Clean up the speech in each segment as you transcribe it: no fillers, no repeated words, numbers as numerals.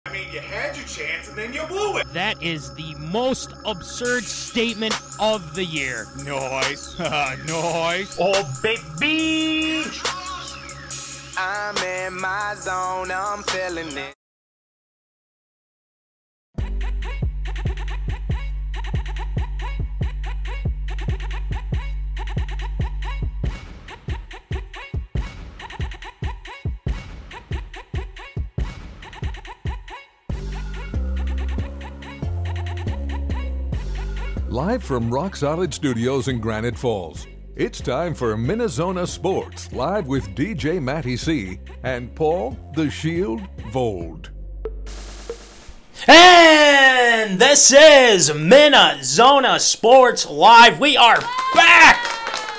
I mean, you had your chance and then you blew it. That is the most absurd statement of the year. Nice. Nice. Oh, baby. I'm in my zone, I'm feeling it. Live from Rock Solid Studios in Granite Falls, it's time for MinneZona Sports, live with DJ Matty C. and Paul the Shield Vold. And this is MinneZona Sports Live. We are back!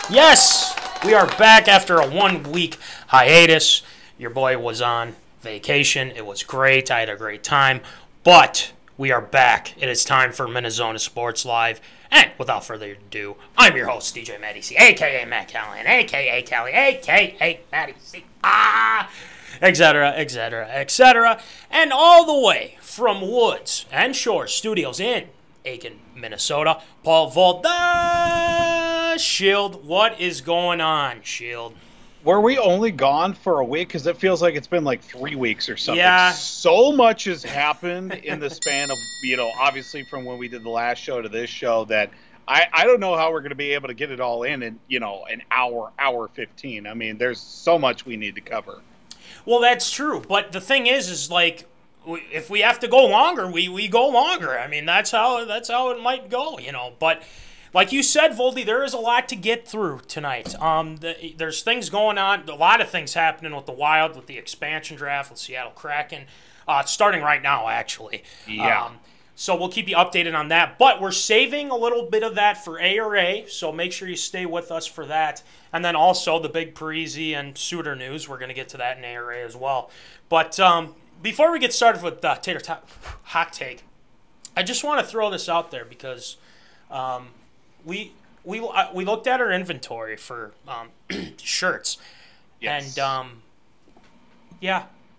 Yes, we are back after a 1-week hiatus. Your boy was on vacation. It was great. I had a great time. But we are back. It is time for MinneZona Sports Live. And without further ado, I'm your host, DJ Matty C., a.k.a. Matt Callahan, a.k.a. Callie, a.k.a. Matty C., etc., etc., etc. And all the way from Woods and Shore Studios in Aiken, Minnesota, Paul Voldy, Shield. What is going on, Shield? Were we only gone for a week? Because it feels like it's been like 3 weeks or something. Yeah. So much has happened in the span of, obviously from when we did the last show to this show that I don't know how we're going to be able to get it all in, an hour 15. I mean, there's so much we need to cover. Well, that's true. But the thing is like, if we have to go longer, we go longer. I mean, that's how it might go, But like you said, Voldy, there is a lot to get through tonight. There's things going on, a lot of things happening with the Wild, with the expansion draft, with Seattle Kraken, starting right now, actually. Yeah. So we'll keep you updated on that. But we're saving a little bit of that for ARA, so make sure you stay with us for that. And then also the big Parise and Suter news. We're going to get to that in ARA as well. But before we get started with Tater Hot Take, I just want to throw this out there because we looked at our inventory for shirts. Yes. And,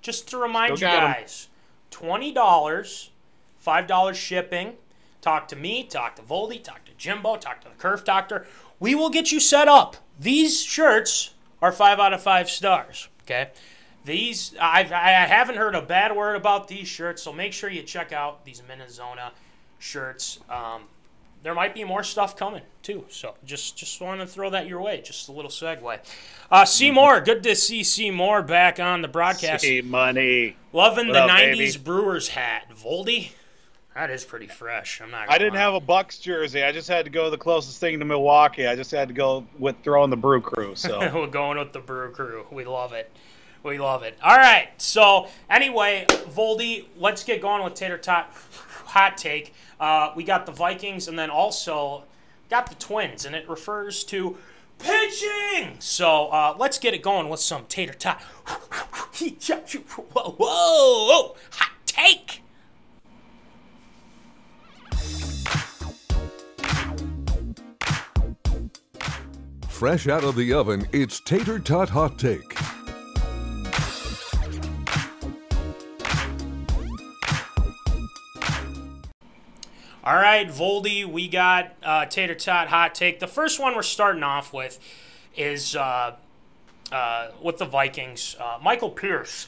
just to remind you guys, $20, $5 shipping. Talk to me, talk to Voldy, talk to Jimbo, talk to the Curve Doctor. We will get you set up. These shirts are 5 out of 5 stars, okay? These, I haven't heard a bad word about these shirts, so make sure you check out these MinneZona shirts. There might be more stuff coming, too, so just want to throw that your way, just a little segue. Seymour, good to see Seymour back on the broadcast. Money. Loving What the up, 90s baby? Brewers hat. Voldy? That is pretty fresh. I'm not gonna I didn't lie. have a Bucks jersey. I just had to go the closest thing to Milwaukee. I just had to go with throwing the Brew Crew. So We're going with the Brew Crew. We love it. We love it. All right. So, anyway, Voldy, let's get going with Tater Tot Hot Take. We got the Vikings and then also got the Twins, and it refers to pitching. So, let's get it going with some Tater Tot. Whoa. Hot Take. Fresh out of the oven, it's Tater Tot Hot Take. All right, Voldy, we got Tater Tot Hot Take. The first one we're starting off with is with the Vikings. Michael Pierce.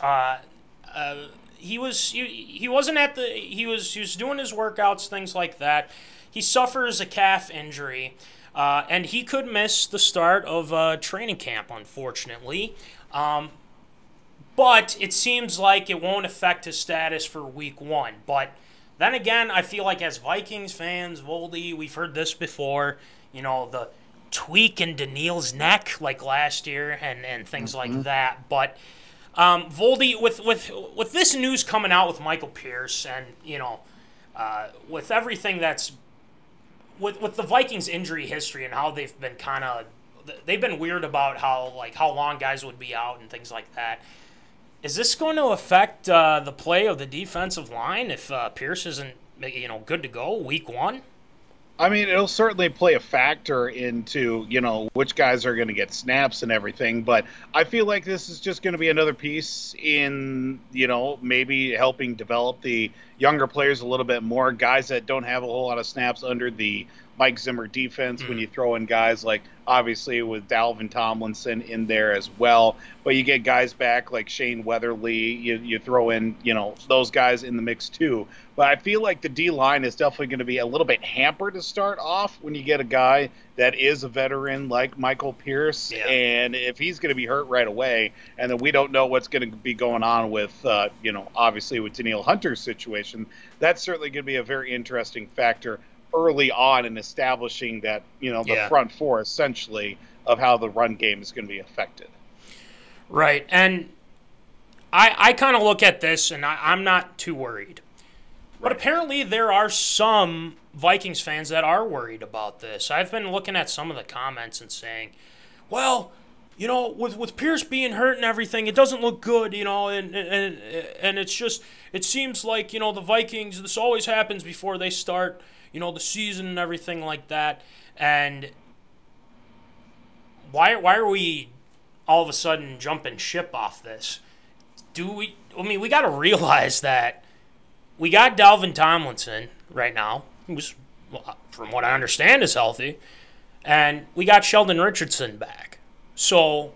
He was doing his workouts, things like that. He suffers a calf injury. And he could miss the start of training camp, unfortunately. But it seems like it won't affect his status for week 1. But then again, I feel like as Vikings fans, Voldy, we've heard this before, the tweak in Daniil's neck like last year and things like that. But Voldy, with this news coming out with Michael Pierce and, with everything that's with the Vikings injury history and how they've been weird about how long guys would be out and things like that. Is this going to affect the play of the defensive line if Pierce isn't good to go week 1? I mean, it'll certainly play a factor into, which guys are going to get snaps and everything. But I feel like this is just going to be another piece in, maybe helping develop the younger players a little bit more. Guys that don't have a whole lot of snaps under the Mike Zimmer defense, when you throw in guys like, obviously, with Dalvin Tomlinson in there as well. But you get guys back like Shane Weatherly. You throw in, those guys in the mix too. But I feel like the D-line is definitely going to be a little bit hampered to start off when you get a guy that is a veteran like Michael Pierce. Yeah. And if he's going to be hurt right away, and then we don't know what's going to be going on with, obviously with Danielle Hunter's situation, that's certainly going to be a very interesting factor early on in establishing that, the front four essentially of how the run game is going to be affected. Right. And I kind of look at this and I'm not too worried. But apparently there are some Vikings fans that are worried about this. I've been looking at some of the comments and saying, well, with Pierce being hurt and everything, it doesn't look good, and it's just, it seems like, the Vikings, this always happens before they start, the season and everything like that. And why are we all of a sudden jumping ship off this? We got to realize that we got Dalvin Tomlinson right now, who's, from what I understand, is healthy, and we got Sheldon Richardson back. So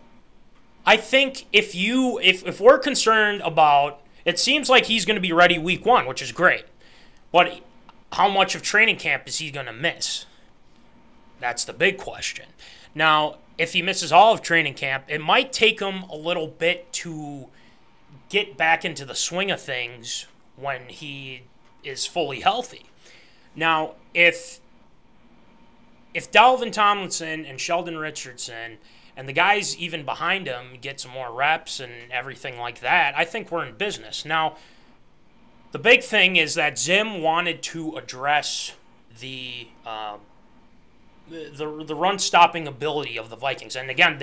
I think if we're concerned about, it seems like he's going to be ready week 1, which is great, but how much of training camp is he going to miss? That's the big question. Now, if he misses all of training camp, it might take him a little bit to get back into the swing of things when he is fully healthy. Now, if Dalvin Tomlinson and Sheldon Richardson and the guys even behind him get some more reps and everything like that, I think we're in business. Now, the big thing is that Zim wanted to address the run-stopping ability of the Vikings. And again,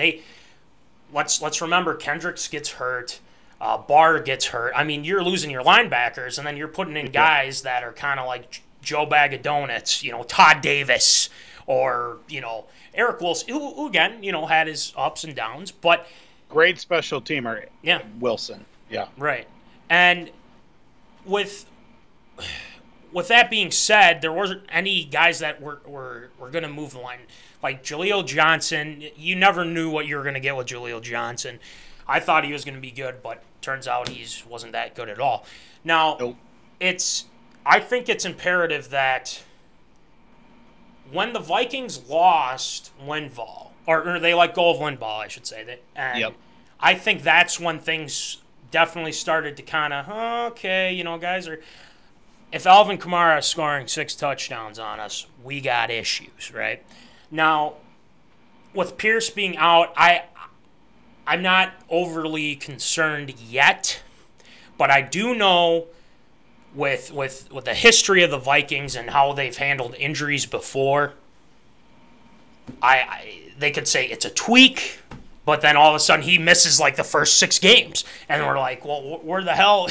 let's remember Kendricks gets hurt. Barr gets hurt. I mean, you're losing your linebackers, and then you're putting in guys that are kind of like Joe Bag of Donuts, Todd Davis, or, Eric Wilson, who again, had his ups and downs, but... Great special teamer, Wilson. Yeah. Right. And with that being said, there wasn't any guys that were going to move the line. Like Jaleel Johnson, you never knew what you were going to get with Jaleel Johnson. I thought he was going to be good, but turns out he wasn't that good at all. Now, nope. I think it's imperative that when the Vikings lost Linval, or they let go of Linval, I should say, I think that's when things definitely started to kind of, guys are... If Alvin Kamara is scoring 6 touchdowns on us, we got issues, right? Now, with Pierce being out, I'm not overly concerned yet, but I do know with the history of the Vikings and how they've handled injuries before, they could say it's a tweak, but then all of a sudden he misses like the first 6 games, and we're like, well, where the hell,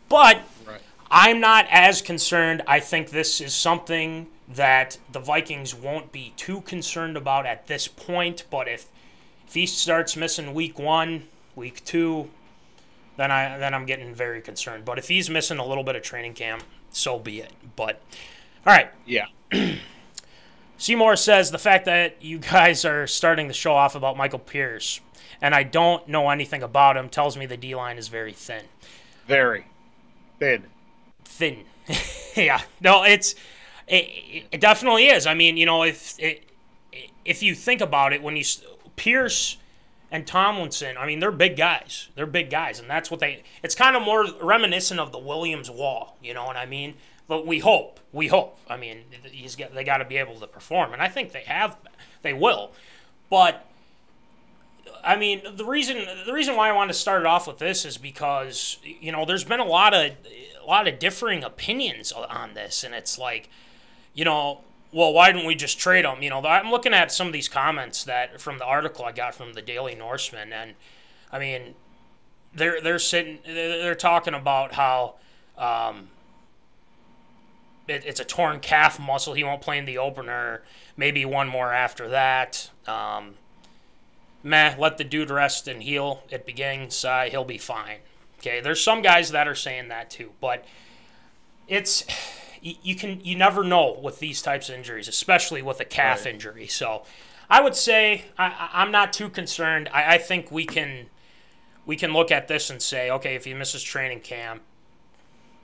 But right. I'm not as concerned. I think this is something that the Vikings won't be too concerned about at this point, but if he starts missing week 1, week 2, then I'm getting very concerned. But if he's missing a little bit of training camp, so be it. But, all right. Yeah. Seymour says the fact that you guys are starting to show off about Michael Pierce, and I don't know anything about him, tells me the D-line is very thin. Very. Thin. Yeah. No, it definitely is. I mean, if you think about it, when Pierce and Tomlinson, I mean, they're big guys. They're big guys, and that's what it's kind of more reminiscent of the Williams wall, you know what I mean? But we hope. I mean, they got to be able to perform, and I think they will. But I mean, the reason why I wanted to start it off with this is because, there's been a lot of differing opinions on this, and it's like, well, why didn't we just trade him? I'm looking at some of these comments from the article I got from the Daily Norseman, and I mean, they're talking about how it's a torn calf muscle. He won't play in the opener. Maybe one more after that. Let the dude rest and heal. It begins. He'll be fine. Okay, there's some guys that are saying that too, but you never know with these types of injuries, especially with a calf injury. So I would say I'm not too concerned. I think we can look at this and say, okay, if he misses training camp,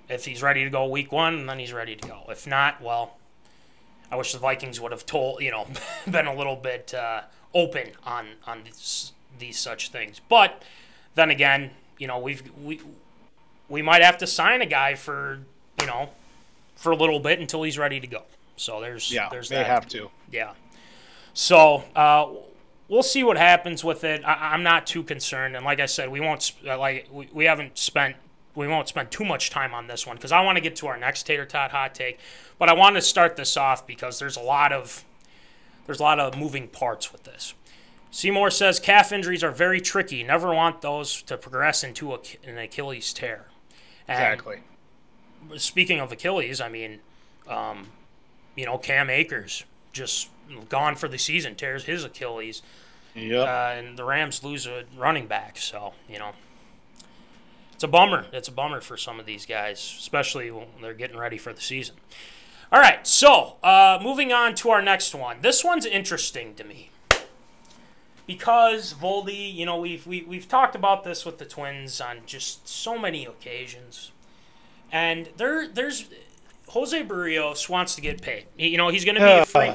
if he's ready to go week 1, then he's ready to go. If not, well, I wish the Vikings would have been a little bit open on these such things. But then again, we might have to sign a guy for a little bit until he's ready to go. So there's that. They have to. Yeah. So we'll see what happens with it. I'm not too concerned, and like I said, we won't spend too much time on this one because I want to get to our next Tater Tot hot take. But I want to start this off because there's a lot of moving parts with this. Seymour says calf injuries are very tricky. Never want those to progress into an Achilles tear. And exactly. Speaking of Achilles, I mean, Cam Akers just gone for the season, tears his Achilles. Yep. And the Rams lose a running back, so it's a bummer. It's a bummer for some of these guys, especially when they're getting ready for the season. All right, so moving on to our next one. This one's interesting to me because Voldy, we've talked about this with the Twins on just so many occasions, and there's Jose Berrios wants to get paid. He's going to be a free.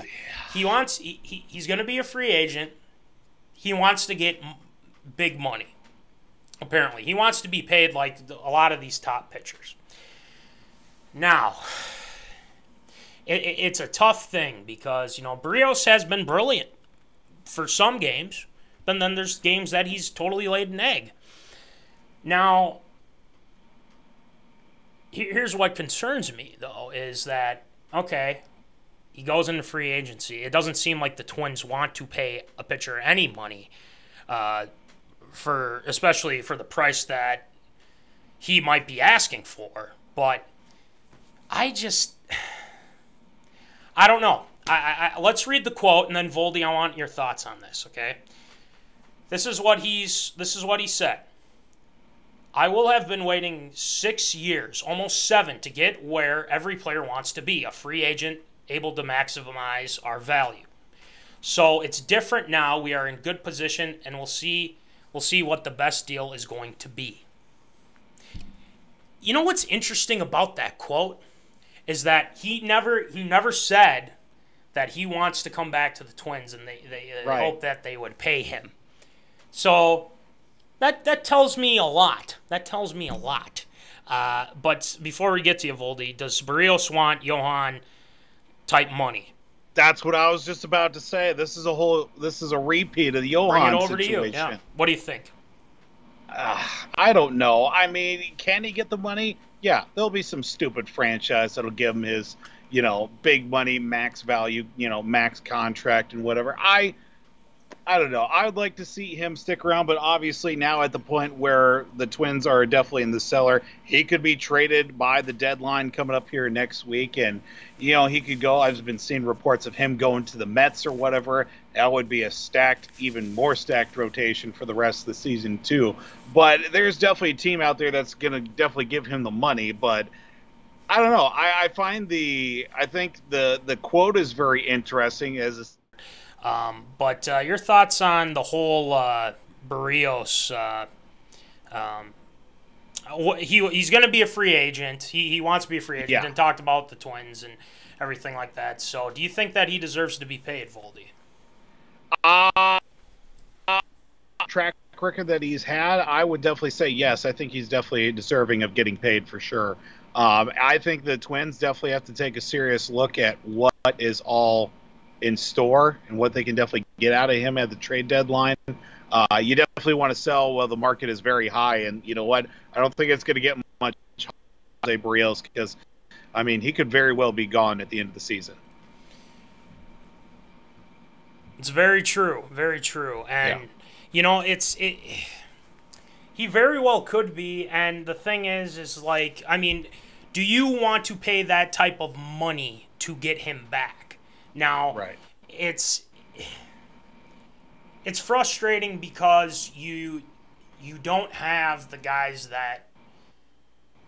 He's going to be a free agent. He wants to get big money. Apparently, he wants to be paid like a lot of these top pitchers. Now, it's a tough thing because Berrios has been brilliant for some games, but then there's games that he's totally laid an egg. Now, here's what concerns me though is that he goes into free agency. It doesn't seem like the Twins want to pay a pitcher any money, especially for the price that he might be asking for. But I don't know. Let's read the quote, and then Voldy, I want your thoughts on this. Okay, this is what he said. I will have been waiting 6 years, almost 7, to get where every player wants to be, a free agent able to maximize our value. So it's different now. We are in good position, and we'll see what the best deal is going to be. You know what's interesting about that quote is that he never said that he wants to come back to the Twins, and they hope that they would pay him. So that tells me a lot. But before we get to you, Voldy, does Berrios want Johan type money? That's what I was just about to say. This is a repeat of the Johan Bring it over situation. to you. Yeah. What do you think? I don't know. I mean, can he get the money? Yeah, there'll be some stupid franchise that'll give him his, big money, max value, max contract and whatever. I don't know. I would like to see him stick around, but obviously now at the point where the Twins are definitely in the cellar, he could be traded by the deadline coming up here next week, and he could go. I've been seeing reports of him going to the Mets or whatever. That would be a even more stacked rotation for the rest of the season too. But there's definitely a team out there that's going to definitely give him the money, but I don't know. I think the quote is very interesting but your thoughts on the whole Berrios? He's going to be a free agent. He wants to be a free agent and talked about the Twins and everything like that. So do you think that he deserves to be paid, Voldy? Track record that he's had, I would definitely say yes. I think he's definitely deserving of getting paid for sure. I think the Twins definitely have to take a serious look at what is all in store and what they can definitely get out of him at the trade deadline. You definitely want to sell while the market is very high, and you know what? I don't think it's going to get much Jose Berrios because, I mean, he could very well be gone at the end of the season. It's very true, and he very well could be. And the thing is like, I mean, do you want to pay that type of money to get him back? Now, it's frustrating because you don't have the guys that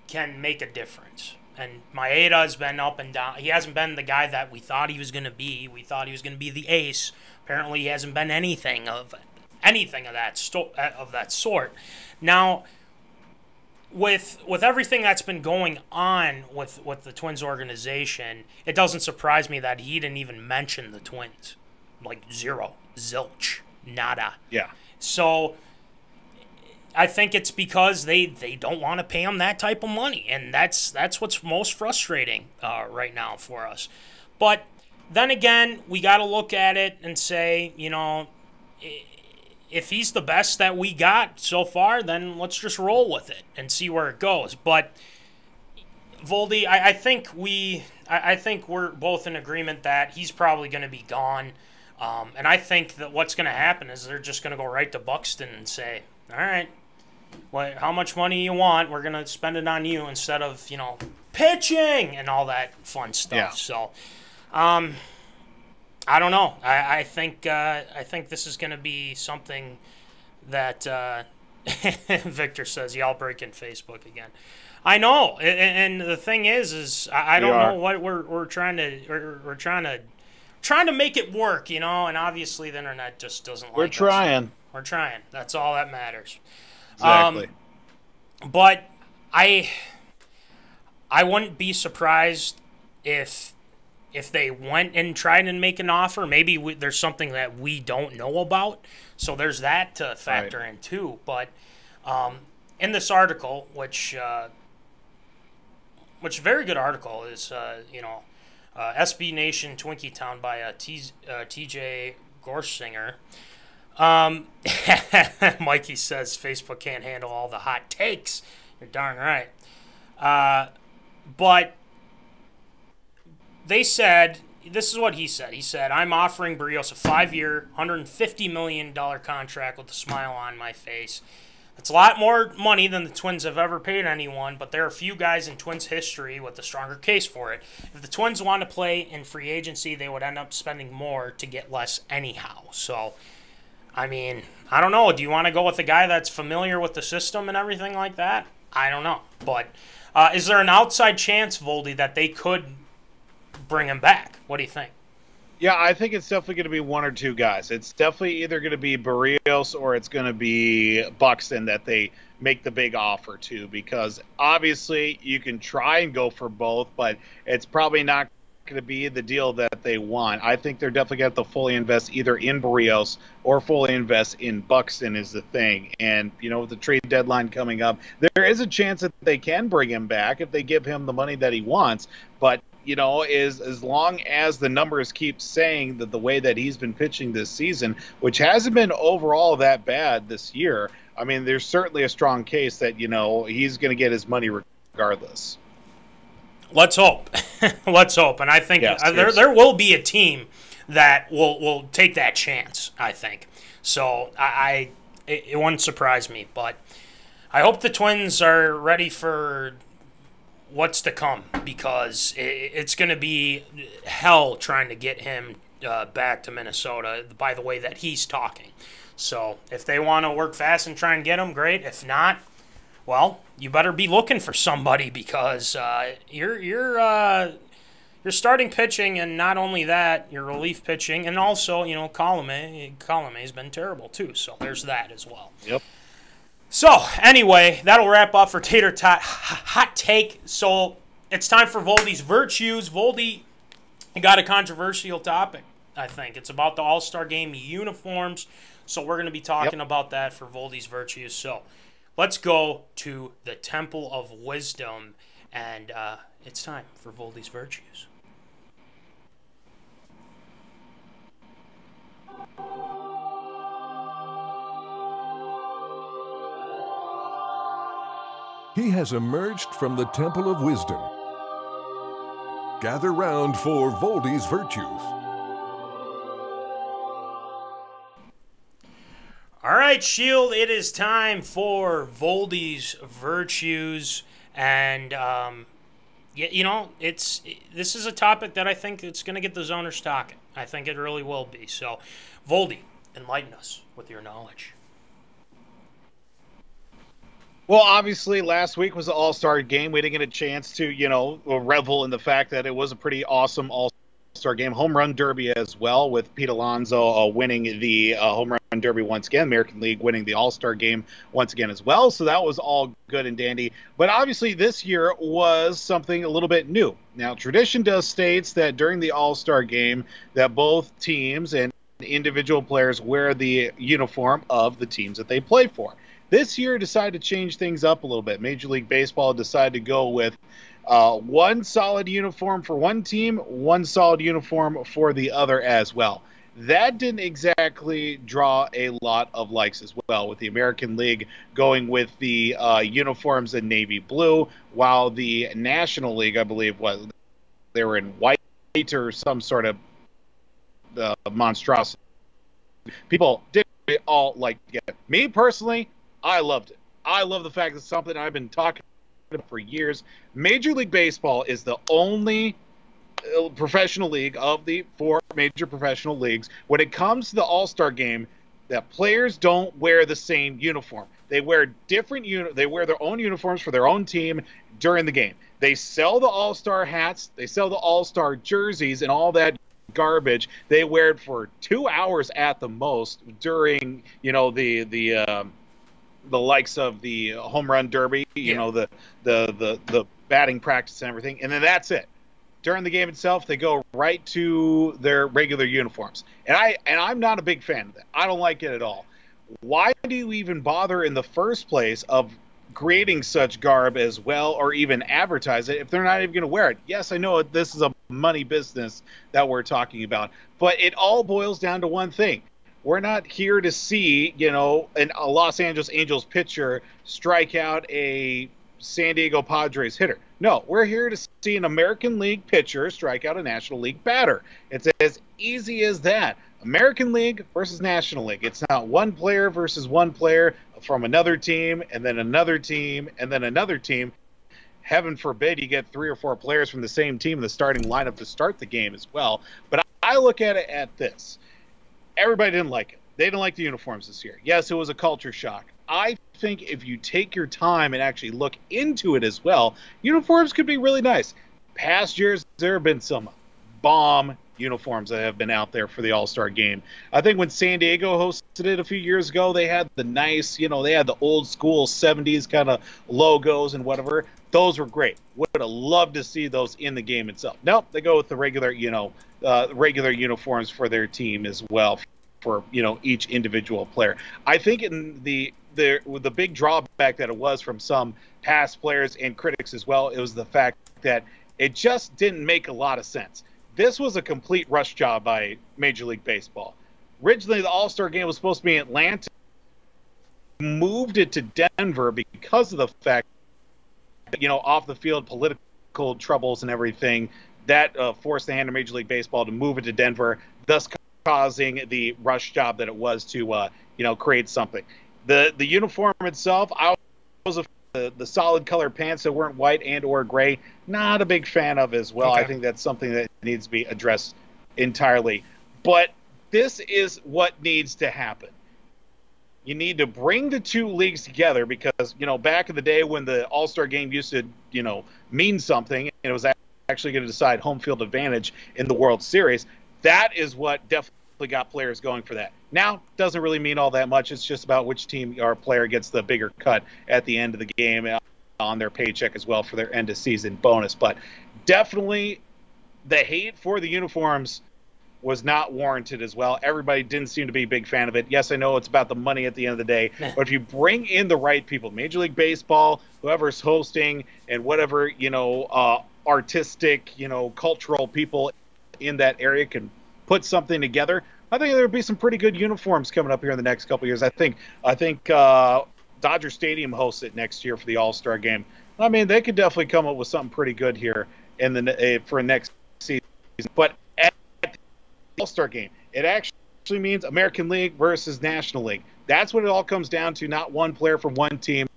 can make a difference. And Maeda has been up and down. He hasn't been the guy that we thought he was going to be. We thought he was going to be the ace. Apparently, he hasn't been anything of that sort. Now, with everything that's been going on with the Twins organization, it doesn't surprise me that he didn't even mention the Twins. Like zero, zilch, nada. Yeah. So I think it's because they don't want to pay him that type of money, and that's what's most frustrating right now for us. But then again, we got to look at it and say, you know, if he's the best that we got so far, then let's just roll with it and see where it goes. But Voldy, I think we're both in agreement that he's probably going to be gone. And I think that what's going to happen is they're just going to go right to Buxton and say, all right, well, how much money you want? We're going to spend it on you instead of, you know, pitching and all that fun stuff. Yeah. So, I don't know. I think this is going to be something that Victor says, y'all breaking Facebook again. I know, and the thing is I don't know what we're trying to make it work, you know. And obviously the internet just doesn't like. We're trying. We're trying. That's all that matters. Exactly. But I wouldn't be surprised if they went and tried and make an offer. Maybe there's something that we don't know about. So there's that to factor in too. But in this article, which very good article is, SB Nation Twinkie Town by TJ Gorsinger. Mikey says Facebook can't handle all the hot takes. You're darn right. But they said, this is what he said. He said, I'm offering Berrios a 5-year, $150 million contract with a smile on my face. It's a lot more money than the Twins have ever paid anyone, but there are a few guys in Twins history with a stronger case for it. If the Twins want to play in free agency, they would end up spending more to get less anyhow. So, I mean, I don't know. Do you want to go with a guy that's familiar with the system and everything like that? I don't know. But is there an outside chance, Voldy, that they could bring him back? What do you think? Yeah, I think it's definitely going to be one or two guys. It's definitely either going to be Berrios or it's going to be Buxton that they make the big offer to, because obviously you can try and go for both, but it's probably not going to be the deal that they want. I think they're definitely going to have to fully invest either in Berrios or fully invest in Buxton is the thing. And, you know, with the trade deadline coming up, there is a chance that they can bring him back if they give him the money that he wants. But you know, is as long as the numbers keep saying that the way that he's been pitching this season, which hasn't been overall that bad this year, I mean, there's certainly a strong case that, you know, he's going to get his money regardless. Let's hope. Let's hope. And I think there will be a team that will take that chance, I think. So it wouldn't surprise me. But I hope the Twins are ready for what's to come, because it's going to be hell trying to get him back to Minnesota by the way that he's talking. So if they want to work fast and try and get him, great. If not, well, you better be looking for somebody, because you're starting pitching, and not only that, your relief pitching, and also, you know, Colomé has been terrible too. So there's that as well. Yep. So, anyway, that'll wrap up for Tater Hot Take. So, it's time for Voldy's Virtues. Voldy got a controversial topic, I think. It's about the All-Star Game uniforms. So, we're going to be talking about that for Voldy's Virtues. So, let's go to the Temple of Wisdom. And it's time for Voldy's Virtues. He has emerged from the Temple of Wisdom. Gather round for Voldy's Virtues. All right, Shield, it is time for Voldy's Virtues. And Yeah, this is a topic that I think it's going to get the zoners talking. I think it really will be. So, Voldy, enlighten us with your knowledge. Well, obviously, last week was the All-Star game. We didn't get a chance to, revel in the fact that it was a pretty awesome All-Star game. Home run derby as well, with Pete Alonso winning the home run derby once again. American League winning the All-Star game once again as well. So that was all good and dandy. But obviously, this year was something a little bit new. Now, tradition does states that during the All-Star game that both teams and individual players wear the uniform of the teams that they play for. This year decided to change things up a little bit. Major League Baseball decided to go with one solid uniform for one team, one solid uniform for the other as well. That didn't exactly draw a lot of likes as well, with the American League going with the uniforms in navy blue, while the National League, I believe, they were in white or some sort of monstrosity. People didn't all like to get it. Me personally, I loved it. I love the fact that something I've been talking about for years. Major League Baseball is the only professional league of the 4 major professional leagues when it comes to the All-Star game that players don't wear the same uniform. They wear they wear their own uniforms for their own team during the game. They sell the All-Star hats, they sell the All-Star jerseys and all that garbage. They wear it for 2 hours at the most during, the likes of the home run derby, the batting practice and everything, and then that's it. During the game itself, they go right to their regular uniforms, and I'm not a big fan of that. I don't like it at all. Why do you even bother in the first place of creating such garb as well, or even advertise it if they're not even going to wear it? Yes, I know this is a money business that we're talking about, but it all boils down to one thing. We're not here to see, a Los Angeles Angels pitcher strike out a San Diego Padres hitter. No, we're here to see an American League pitcher strike out a National League batter. It's as easy as that. American League versus National League. It's not one player versus one player from another team, and then another team, and then another team. Heaven forbid you get 3 or 4 players from the same team in the starting lineup to start the game as well. But I look at it at this. Everybody didn't like it. They didn't like the uniforms this year. Yes, it was a culture shock. I think if you take your time and actually look into it as well, uniforms could be really nice. Past years, there have been some bomb uniforms that have been out there for the All-Star game. I think when San Diego hosted it a few years ago, they had the nice, they had the old school 70s kind of logos and whatever. Those were great. Would have loved to see those in the game itself. Nope, they go with the regular, regular uniforms for their team as well, for each individual player. I think in the big drawback that it was from some past players and critics as well, it was the fact that it just didn't make a lot of sense. This was a complete rush job by Major League Baseball. Originally, the All-Star game was supposed to be in Atlanta. Moved it to Denver because of the fact that, off the field political troubles and everything, that forced the hand of Major League Baseball to move it to Denver, thus causing the rush job that it was to, create something. The uniform itself, I was the solid color pants that weren't white and or gray, not a big fan of as well. Okay. I think that's something that needs to be addressed entirely. But this is what needs to happen. You need to bring the 2 leagues together because, back in the day when the All-Star game used to, mean something, and it was actually going to decide home field advantage in the World Series, that is what definitely got players going for that. Now, doesn't really mean all that much. It's just about which team or player gets the bigger cut at the end of the game on their paycheck as well for their end-of-season bonus. But definitely the hate for the uniforms was not warranted as well. Everybody didn't seem to be a big fan of it. Yes, I know it's about the money at the end of the day, but if you bring in the right people, Major League Baseball, whoever's hosting, and whatever, artistic, cultural people in that area can put something together, I think there would be some pretty good uniforms coming up here in the next couple of years. I think Dodger Stadium hosts it next year for the All-Star game. I mean, they could definitely come up with something pretty good here for next season. But at the All-Star game, it actually means American League versus National League. That's what it all comes down to, not one player from one team,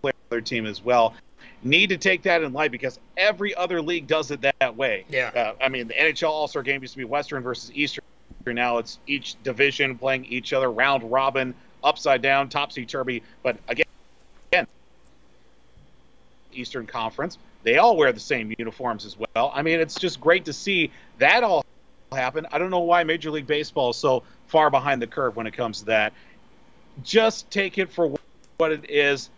player from the other team as well. need to take that in light because every other league does it that way. Yeah. I mean, the NHL All-Star Game used to be Western versus Eastern. Now it's each division playing each other, round robin, upside down, topsy-turvy. But again, Eastern Conference, they all wear the same uniforms as well. I mean, it's just great to see that all happen. I don't know why Major League Baseball is so far behind the curve when it comes to that. Just take it for what it is.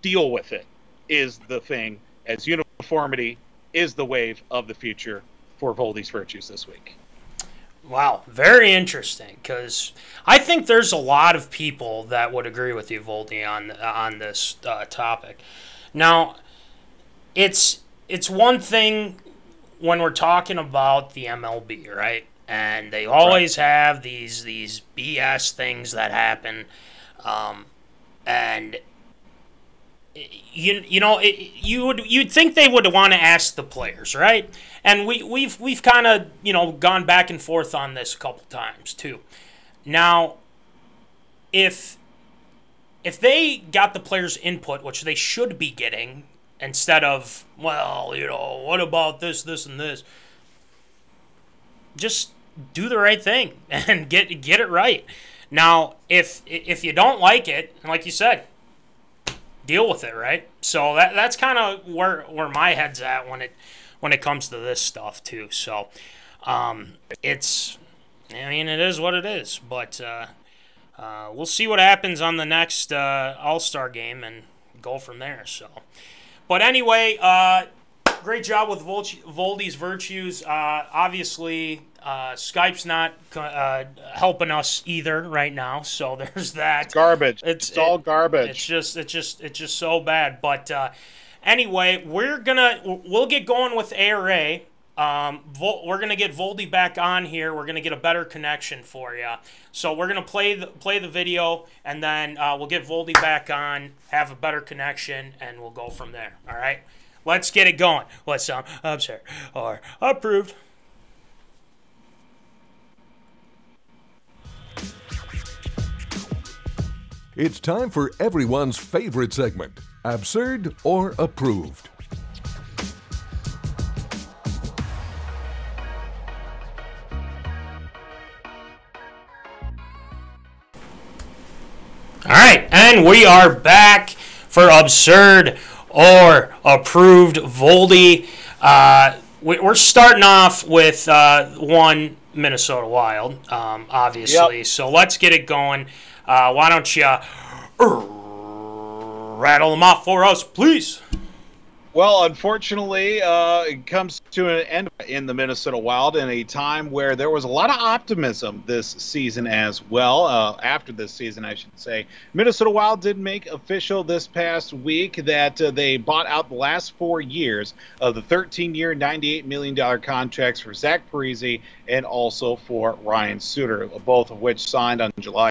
Deal with it is the thing, as uniformity is the wave of the future for Voldy's Virtues this week. Wow, very interesting, because I think there's a lot of people that would agree with you, Voldy, on this topic. Now, it's one thing when we're talking about the MLB, right? And they always have these BS things that happen, and you'd think they would want to ask the players, right? And we've kind of gone back and forth on this a couple times too. Now, if they got the players' input, which they should be getting, instead of, well, what about this, and this, just do the right thing and get it right. Now, if you don't like it, like you said, deal with it, right? So that's kind of where my head's at when it comes to this stuff too. So it is what it is, but we'll see what happens on the next All-Star game and go from there. So, but anyway, great job with Voldy's Virtues. Obviously, Skype's not helping us either right now, so there's that. It's garbage. It's all garbage. It's just so bad. But anyway, we'll get going with ARA. We're gonna get Voldy back on here. We're gonna get a better connection for you. So we're gonna play the video, and then we'll get Voldy back on, have a better connection, and we'll go from there. All right. Let's get it going. Let's observe or approved. It's time for everyone's favorite segment, Absurd or Approved. All right, and we are back for Absurd or Approved. Voldy. We're starting off with one Minnesota Wild, obviously. Yep. So let's get it going. Why don't you rattle them off for us, please? Well, unfortunately, it comes to an end in the Minnesota Wild in a time where there was a lot of optimism this season as well. After this season, I should say. Minnesota Wild did make official this past week that they bought out the last 4 years of the 13-year, $98 million contracts for Zach Parise and also for Ryan Suter, both of which signed on July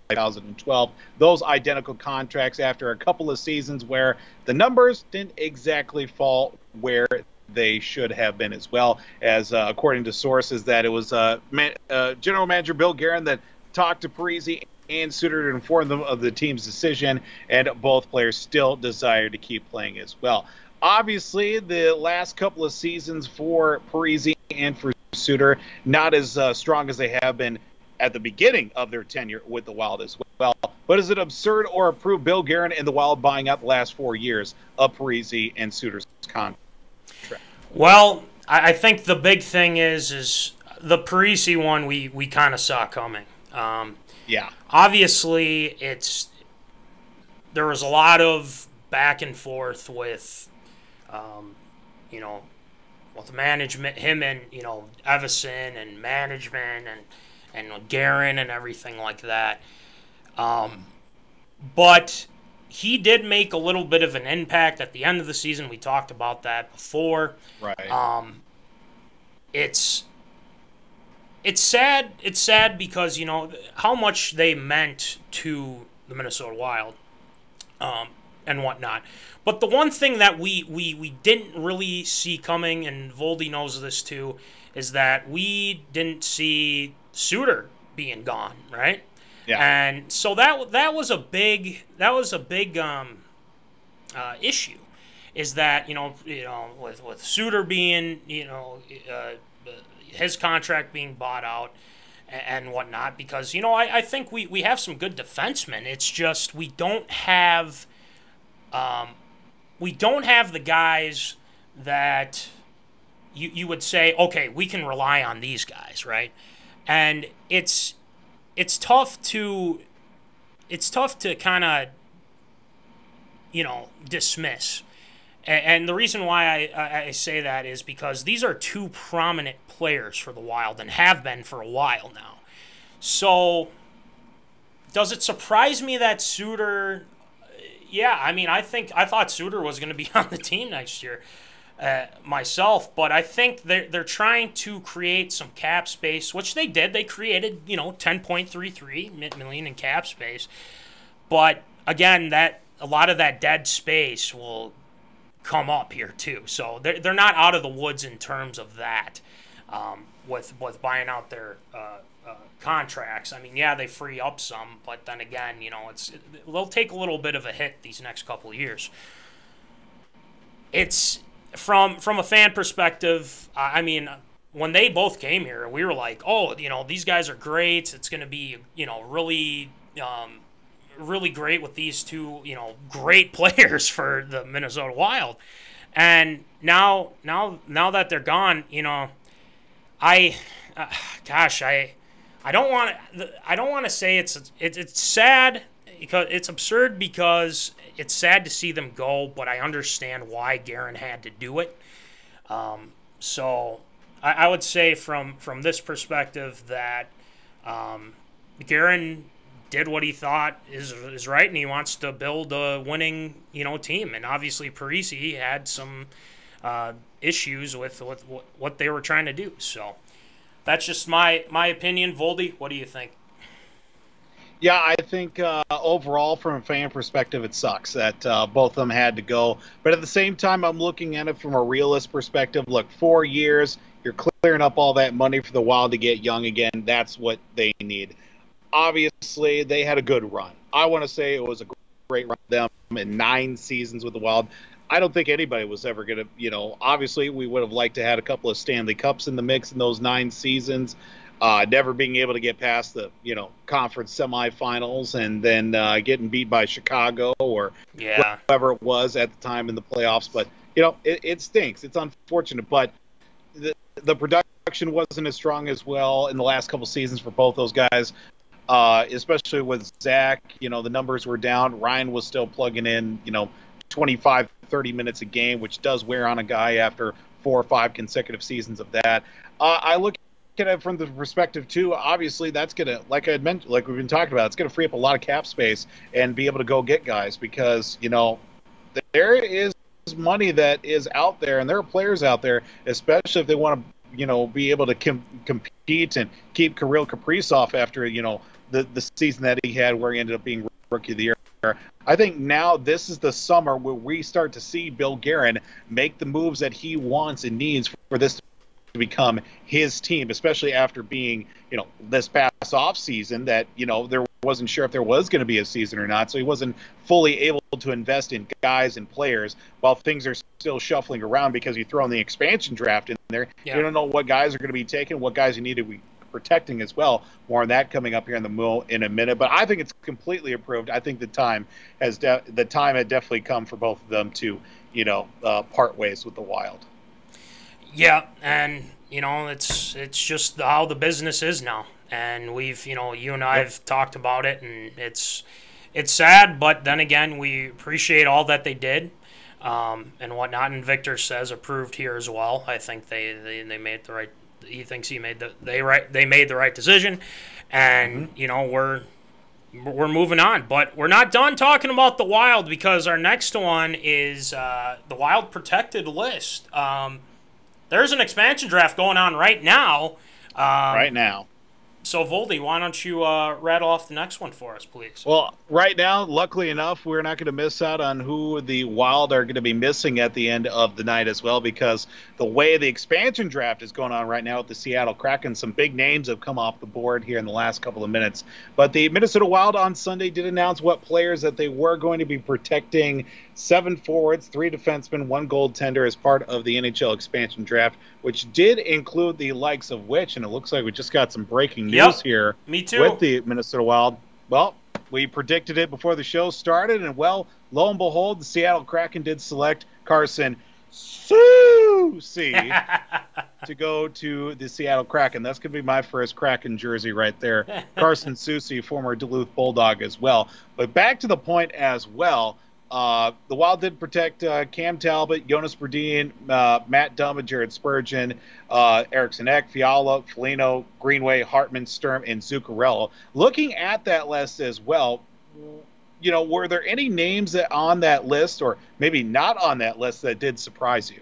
2012. Those identical contracts after a couple of seasons where the numbers didn't exactly fall where they should have been, as well as according to sources that it was General Manager Bill Guerin that talked to Parise and Suter to inform them of the team's decision, and both players still desire to keep playing as well. Obviously, the last couple of seasons for Parise and for Suter not as strong as they have been at the beginning of their tenure with the Wild as well. But is it absurd or approved Bill Guerin and the Wild buying out the last 4 years of Parise and Suter's contract? Well, I think the big thing is the Parise one we kind of saw coming. Yeah. Obviously, there was a lot of back and forth with, with management, him and, Evison and management and Guerin and everything like that. But he did make a little bit of an impact at the end of the season. We talked about that before. Right. It's sad. It's sad because, how much they meant to the Minnesota Wild and whatnot. But the one thing that we didn't really see coming, and Voldy knows this too, is that we didn't see Suter being gone, right? Yeah. And so that was a big issue. is that with Suter being his contract being bought out and whatnot, because I think we have some good defensemen. It's just we don't have the guys that you would say, okay, we can rely on these guys, right? And it's tough to kind of dismiss. And the reason why I say that is because these are two prominent players for the Wild and have been for a while now. So does it surprise me that Suter? Yeah, I mean, I thought Suter was going to be on the team next year myself, but I think they're trying to create some cap space, which they did. They created, $10.33 million in cap space. But again, that a lot of that dead space will come up here too. So they're not out of the woods in terms of that with buying out their contracts. I mean, yeah, they free up some, but then again, they'll take a little bit of a hit these next couple of years. It's from a fan perspective. I mean, when they both came here, we were like, oh, these guys are great. It's going to be, really great with these two, great players for the Minnesota Wild. And now that they're gone, I don't want to say it's sad, because it's absurd, because it's sad to see them go, but I understand why Guerin had to do it. So I would say from this perspective that Guerin did what he thought is right, and he wants to build a winning, team. And obviously Parise had some issues with what they were trying to do. So that's just my opinion. Voldy, what do you think? Yeah, I think overall, from a fan perspective, it sucks that both of them had to go. But at the same time, I'm looking at it from a realist perspective. Look, 4 years, you're clearing up all that money for the Wild to get young again. That's what they need. Obviously, they had a good run. I want to say it was a great run for them in 9 seasons with the Wild. I don't think anybody was ever going to, obviously we would have liked to have a couple of Stanley Cups in the mix in those 9 seasons. Never being able to get past the, conference semifinals and then getting beat by Chicago or whoever it was at the time in the playoffs. But, it stinks. It's unfortunate. But the production wasn't as strong as well in the last couple seasons for both those guys. Especially with Zach, the numbers were down. Ryan was still plugging in, 25, 30 minutes a game, which does wear on a guy after 4 or 5 consecutive seasons of that. I look at it from the perspective, too. Obviously, that's going to, like I had mentioned, like we've been talking about, it's going to free up a lot of cap space and be able to go get guys because, there is money that is out there, and there are players out there, especially if they want to, be able to compete and keep Kirill Kaprizov after, the season that he had where he ended up being Rookie of the Year. I think now this is the summer where we start to see Bill Guerin make the moves that he wants and needs for this to become his team, especially after being, this past off season that, there wasn't sure if there was going to be a season or not. So he wasn't fully able to invest in guys and players while things are still shuffling around because you throw in the expansion draft in there. Yeah. You don't know what guys are going to be taken, what guys you need to be protecting as well. More on that coming up here in a minute. But I think it's completely approved. I think the time had definitely come for both of them to, part ways with the Wild. Yeah, and it's just how the business is now, and we've you and I have talked about it, and it's sad, but then again we appreciate all that they did, and whatnot. And Victor says approved here as well. I think they made the right. He thinks they made the right decision, and we're moving on, but we're not done talking about the Wild because our next one is the Wild protected list. There's an expansion draft going on right now. So, Voldy, why don't you rattle off the next one for us, please? Well, right now, luckily enough, we're not going to miss out on who the Wild are going to be missing at the end of the night as well, because the way the expansion draft is going on right now with the Seattle Kraken, some big names have come off the board here in the last couple of minutes. But the Minnesota Wild on Sunday did announce what players that they were going to be protecting 7 forwards, 3 defensemen, 1 goaltender as part of the NHL expansion draft, which did include the likes of which, and it looks like we just got some breaking news here. Me too. With the Minnesota Wild. Well, we predicted it before the show started, and well, lo and behold, the Seattle Kraken did select Carson Soucy to go to the Seattle Kraken. That's going to be my first Kraken jersey right there. Carson Soucy, former Duluth Bulldog as well. But back to the point as well, the Wild did protect Cam Talbot, Jonas Brodin, Matt Dumba, Jared Spurgeon, Eriksson Ek, Fiala, Foligno, Greenway, Hartman, Sturm, and Zuccarello. Looking at that list as well, you know, were there any names that on that list, or maybe not on that list, that did surprise you?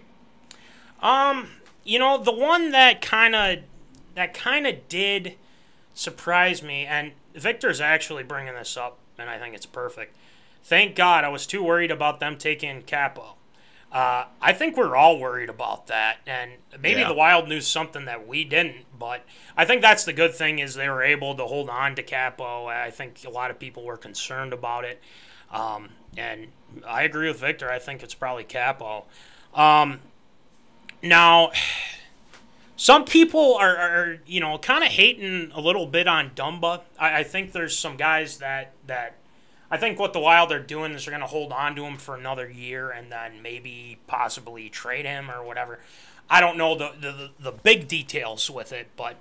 You know, the one that kind of did surprise me, and Victor's actually bringing this up, and I think it's perfect. Thank God, I was too worried about them taking Capo. I think we're all worried about that, and maybe the Wild knew something that we didn't, but I think that's the good thing is they were able to hold on to Capo. I think a lot of people were concerned about it, and I agree with Victor. I think it's probably Capo. Now, some people are you know, kind of hating a little bit on Dumba. I think there's some guys that I think what the Wild are doing is they're going to hold on to him for another year and then maybe possibly trade him or whatever. I don't know the big details with it, but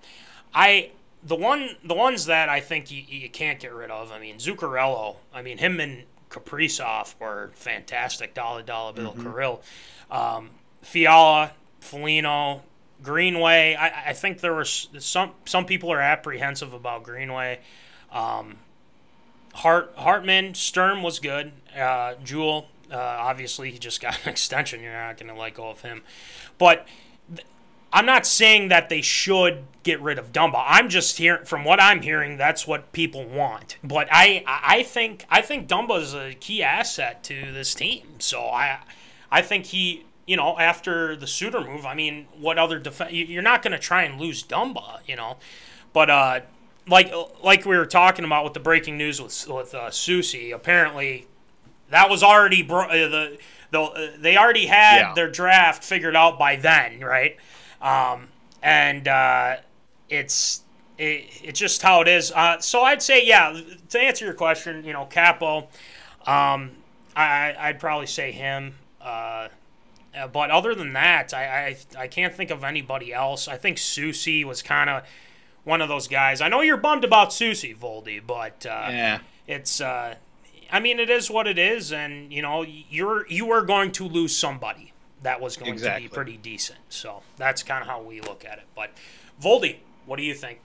the ones that I think you can't get rid of, I mean, Zuccarello, I mean, him and Kaprizov were fantastic, dollar bill Kirill. Fiala, Foligno, Greenway, I think there was some people are apprehensive about Greenway. Hartman, Sturm was good. Jewel, obviously, he just got an extension. You're not going to let go of him. But I'm not saying that they should get rid of Dumba. I'm just hearing, from what I'm hearing, that's what people want. But I think Dumba is a key asset to this team. So I think he, you know, after the Suter move, I mean, what other defense? You're not going to try and lose Dumba, you know. But like we were talking about with the breaking news with Soucy, apparently that was already they already had their draft figured out by then, right? It's just how it is. So I'd say, yeah, to answer your question, you know, Capo, I'd probably say him. But other than that, I can't think of anybody else. I think Soucy was kind of one of those guys. I know you're bummed about Soucy, Voldy, but it's I mean, it is what it is, and you know, you were going to lose somebody that was going to be pretty decent. So that's kind of how we look at it. But Voldy, what do you think?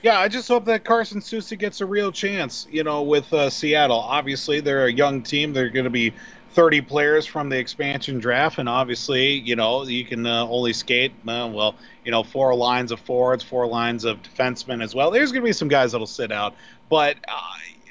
Yeah, I just hope that Carson Soucy gets a real chance, you know, with Seattle. Obviously, they're a young team. They're going to be 30 players from the expansion draft, and obviously, you know, you can only skate, well, you know, 4 lines of forwards, 4 lines of defensemen as well. There's going to be some guys that'll sit out. But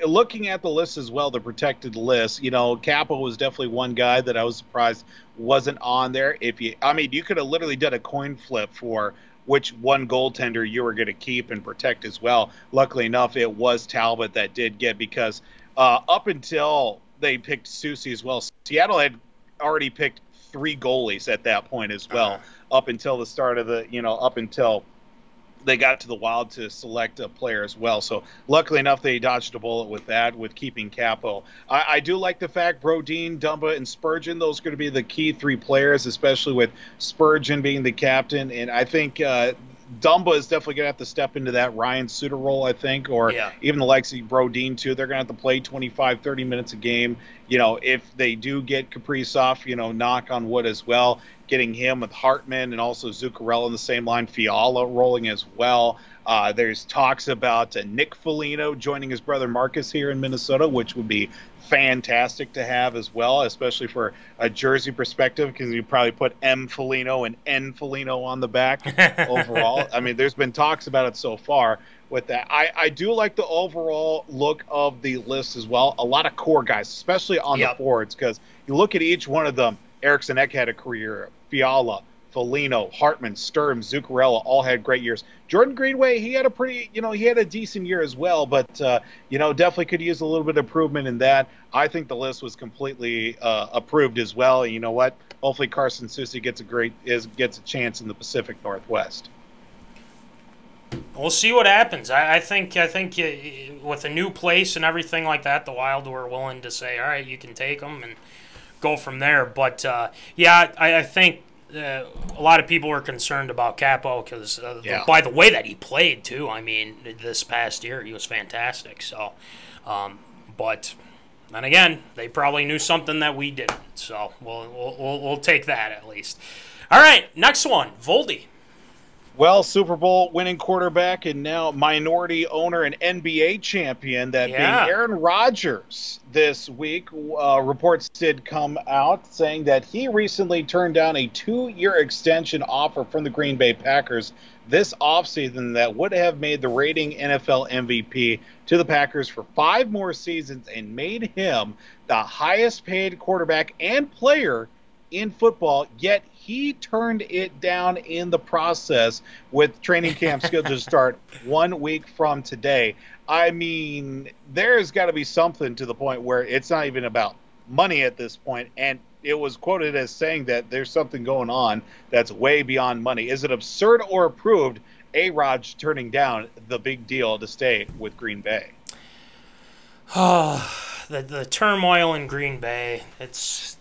looking at the list as well, the protected list, you know, Capo was definitely one guy that I was surprised wasn't on there. I mean, you could have literally done a coin flip for which one goaltender you were going to keep and protect as well. Luckily enough, it was Talbot that did get, because up until they picked Soucy as well, Seattle had already picked 3 goalies at that point as well, up until the start of the, you know, up until they got to the Wild to select a player as well. So luckily enough, they dodged a bullet with that, with keeping Capo. I do like the fact Brodin, Dumba, and Spurgeon, those are going to be the key 3 players, especially with Spurgeon being the captain. And I think Dumba is definitely going to have to step into that Ryan Suter role, I think, or even the likes of Brodin, too. They're going to have to play 25, 30 minutes a game. You know, if they do get Kaprizov, you know, knock on wood as well, getting him with Hartman and also Zuccarello in the same line, Fiala rolling as well. There's talks about Nick Foligno joining his brother Marcus here in Minnesota, which would be fantastic to have as well, especially for a jersey perspective, because you probably put M Foligno and N Foligno on the back overall. I mean, there's been talks about it so far with that. I do like the overall look of the list as well. A lot of core guys, especially on the forwards, because you look at each one of them. Eriksson Ek had a career. Fiala, Foligno, Hartman, Sturm, Zuccarello all had great years. Jordan Greenway, he had a decent year as well, but definitely could use a little bit of improvement in that. I think the list was completely approved as well. And you know what? Hopefully Carson Soucy gets a chance in the Pacific Northwest. We'll see what happens. I think with a new place and everything like that, the Wild were willing to say, all right, you can take them and go from there. But, I think a lot of people were concerned about Capo because by the way that he played, too. I mean, this past year, he was fantastic. So, but then again, they probably knew something that we didn't. So we'll take that at least. All right, next one, Voldy. Well, Super Bowl winning quarterback and now minority owner and NBA champion, that being Aaron Rodgers this week. Reports did come out saying that he recently turned down a 2-year extension offer from the Green Bay Packers this offseason that would have made the reigning NFL MVP to the Packers for 5 more seasons and made him the highest paid quarterback and player in football, yet he turned it down in the process, with training camp scheduled to start 1 week from today. I mean, there's got to be something to the point where it's not even about money at this point, and it was quoted as saying that there's something going on that's way beyond money. Is it absurd or approved, A-Rod turning down the big deal to stay with Green Bay? The turmoil in Green Bay, it's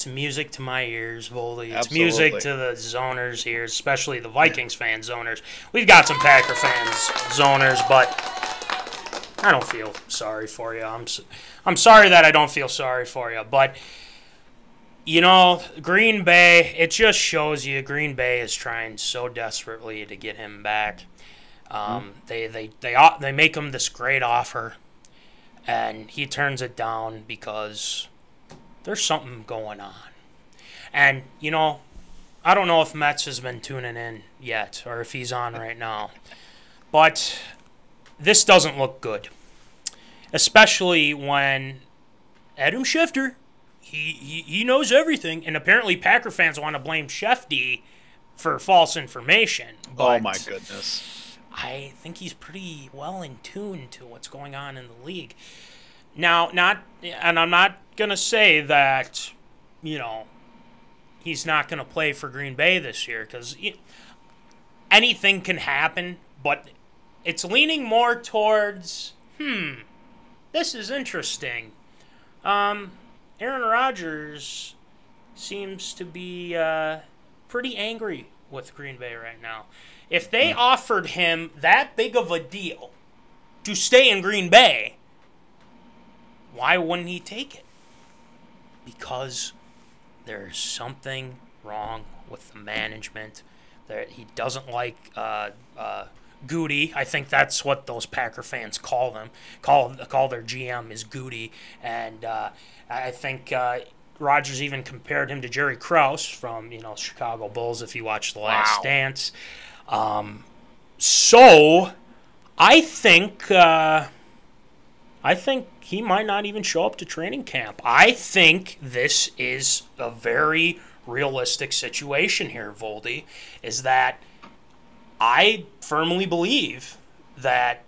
music to my ears, Voldy. It's music to the zoners here, especially the Vikings fan zoners. We've got some Packer fans zoners, but I don't feel sorry for you. I'm sorry that I don't feel sorry for you, but Green Bay, it just shows you Green Bay is trying so desperately to get him back. They make him this great offer, and he turns it down because there's something going on. And, I don't know if Metz has been tuning in yet or if he's on right now. But this doesn't look good. Especially when Adam Schefter, he knows everything. And apparently Packer fans want to blame Shefty for false information. But oh, my goodness. I think he's pretty well in tune to what's going on in the league. Now, I'm not going to say that, he's not going to play for Green Bay this year, because anything can happen, but it's leaning more towards, this is interesting. Aaron Rodgers seems to be pretty angry with Green Bay right now. If they offered him that big of a deal to stay in Green Bay, why wouldn't he take it? Because there's something wrong with the management. He doesn't like Goody. I think that's what those Packer fans call them. Call their GM is Goody. And I think Rodgers even compared him to Jerry Krause from Chicago Bulls, if you watch The Last Dance. So I think he might not even show up to training camp. I think this is a very realistic situation here, Voldy, is that I firmly believe that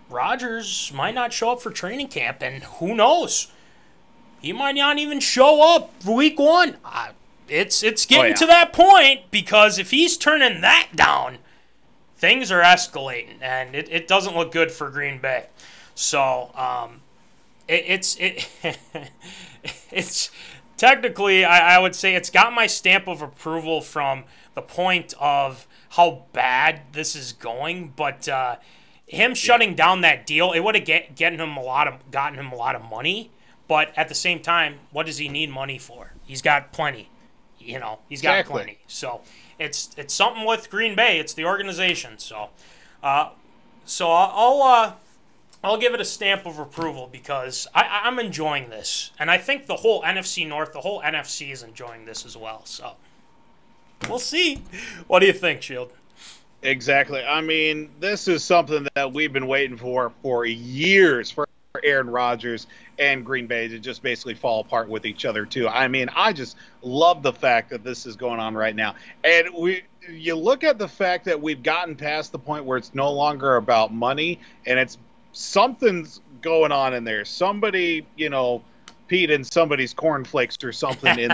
Rodgers might not show up for training camp, and who knows? He might not even show up for week 1. It's getting to that point, because if he's turning that down, things are escalating, and it doesn't look good for Green Bay. So, it's technically, I would say it's got my stamp of approval from the point of how bad this is going. But him shutting down that deal, it would have gotten him a lot of money. But at the same time, what does he need money for? He's got plenty. He's got plenty. So it's something with Green Bay. It's the organization. So I'll give it a stamp of approval, because I'm enjoying this. And I think the whole NFC North, the whole NFC is enjoying this as well. So we'll see. What do you think, Shield? Exactly. I mean, this is something that we've been waiting for years, for Aaron Rodgers and Green Bay to just basically fall apart with each other too. I mean, I just love the fact that this is going on right now. And you look at the fact that we've gotten past the point where it's no longer about money, and it's something's going on in there. Somebody, peed in somebody's cornflakes or something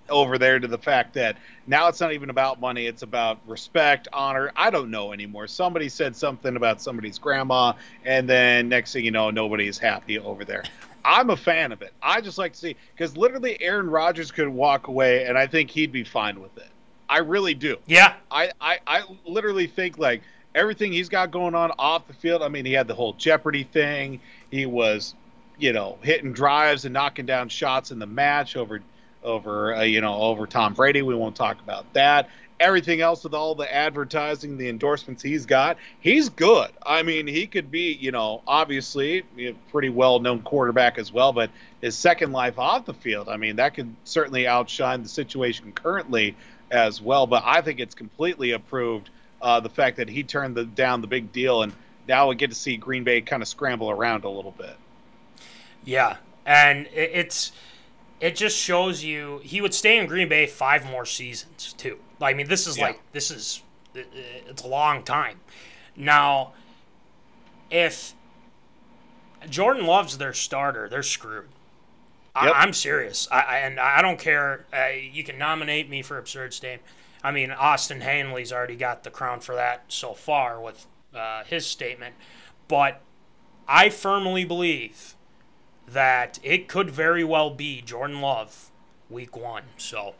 over there, to the fact that now it's not even about money. It's about respect, honor. I don't know anymore. Somebody said something about somebody's grandma, and then next thing you know, nobody's happy over there. I'm a fan of it. I just like to see, because literally Aaron Rodgers could walk away, and I think he'd be fine with it. I really do. Yeah. I literally think, like, everything he's got going on off the field. I mean, he had the whole Jeopardy thing. He was, hitting drives and knocking down shots in the match over Tom Brady. We won't talk about that. Everything else with all the advertising, the endorsements he's got, he's good. I mean, he could be, obviously a pretty well-known quarterback as well, but his second life off the field, I mean, that could certainly outshine the situation currently as well. But I think it's completely approved, the fact that he turned down the big deal, and now we get to see Green Bay kind of scramble around a little bit. Yeah, and it just shows you he would stay in Green Bay 5 more seasons too. I mean, it's a long time. Now, if Jordan Love's their starter, they're screwed. Yep. I'm serious. I don't care. You can nominate me for absurd statement. I mean, Austin Hanley's already got the crown for that so far with his statement. But I firmly believe that it could very well be Jordan Love week 1. So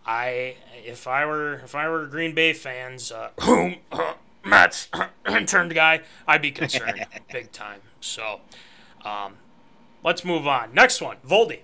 if I were Green Bay fans, Mets turned guy, I'd be concerned big time. So let's move on. Next one, Voldy.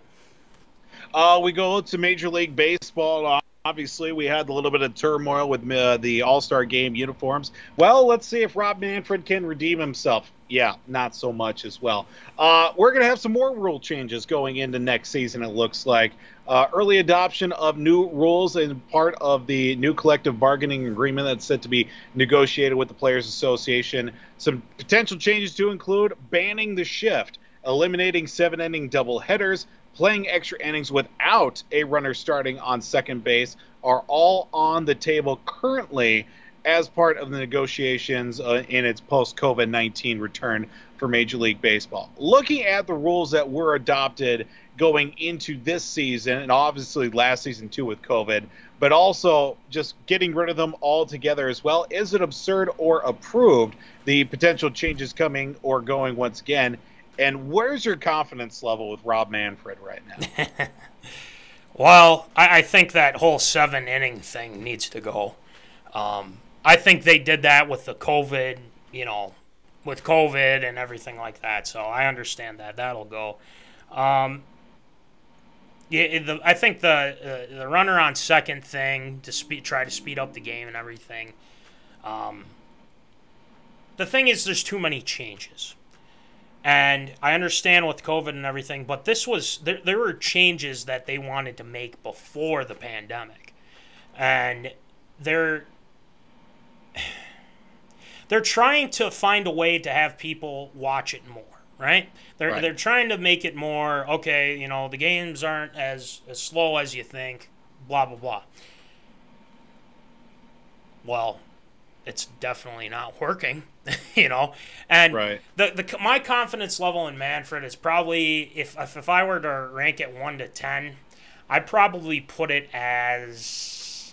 We go to Major League Baseball. Obviously, we had a little bit of turmoil with the All-Star Game uniforms. Well, let's see if Rob Manfred can redeem himself. Yeah, not so much as well. We're going to have some more rule changes going into next season, it looks like. Early adoption of new rules and part of the new collective bargaining agreement that's set to be negotiated with the Players Association. Some potential changes to include banning the shift, eliminating 7-inning doubleheaders, playing extra innings without a runner starting on second base are all on the table currently as part of the negotiations in its post-COVID-19 return for Major League Baseball. Looking at the rules that were adopted going into this season, and obviously last season too with COVID, but also just getting rid of them altogether as well, is it absurd or approved, the potential changes coming or going once again? And where's your confidence level with Rob Manfred right now? Well, I think that whole 7-inning thing needs to go. I think they did that with the COVID, with COVID and everything like that. So I understand that. That'll go. I think the runner on second thing to try to speed up the game and everything. The thing is, there's too many changes. And I understand with COVID and everything, but there were changes that they wanted to make before the pandemic. And they're trying to find a way to have people watch it more, right? They're trying to make it more, okay, the games aren't as slow as you think, blah, blah, blah. Well, it's definitely not working, And right. My confidence level in Manfred is probably, if I were to rank it 1 to 10, I'd probably put it as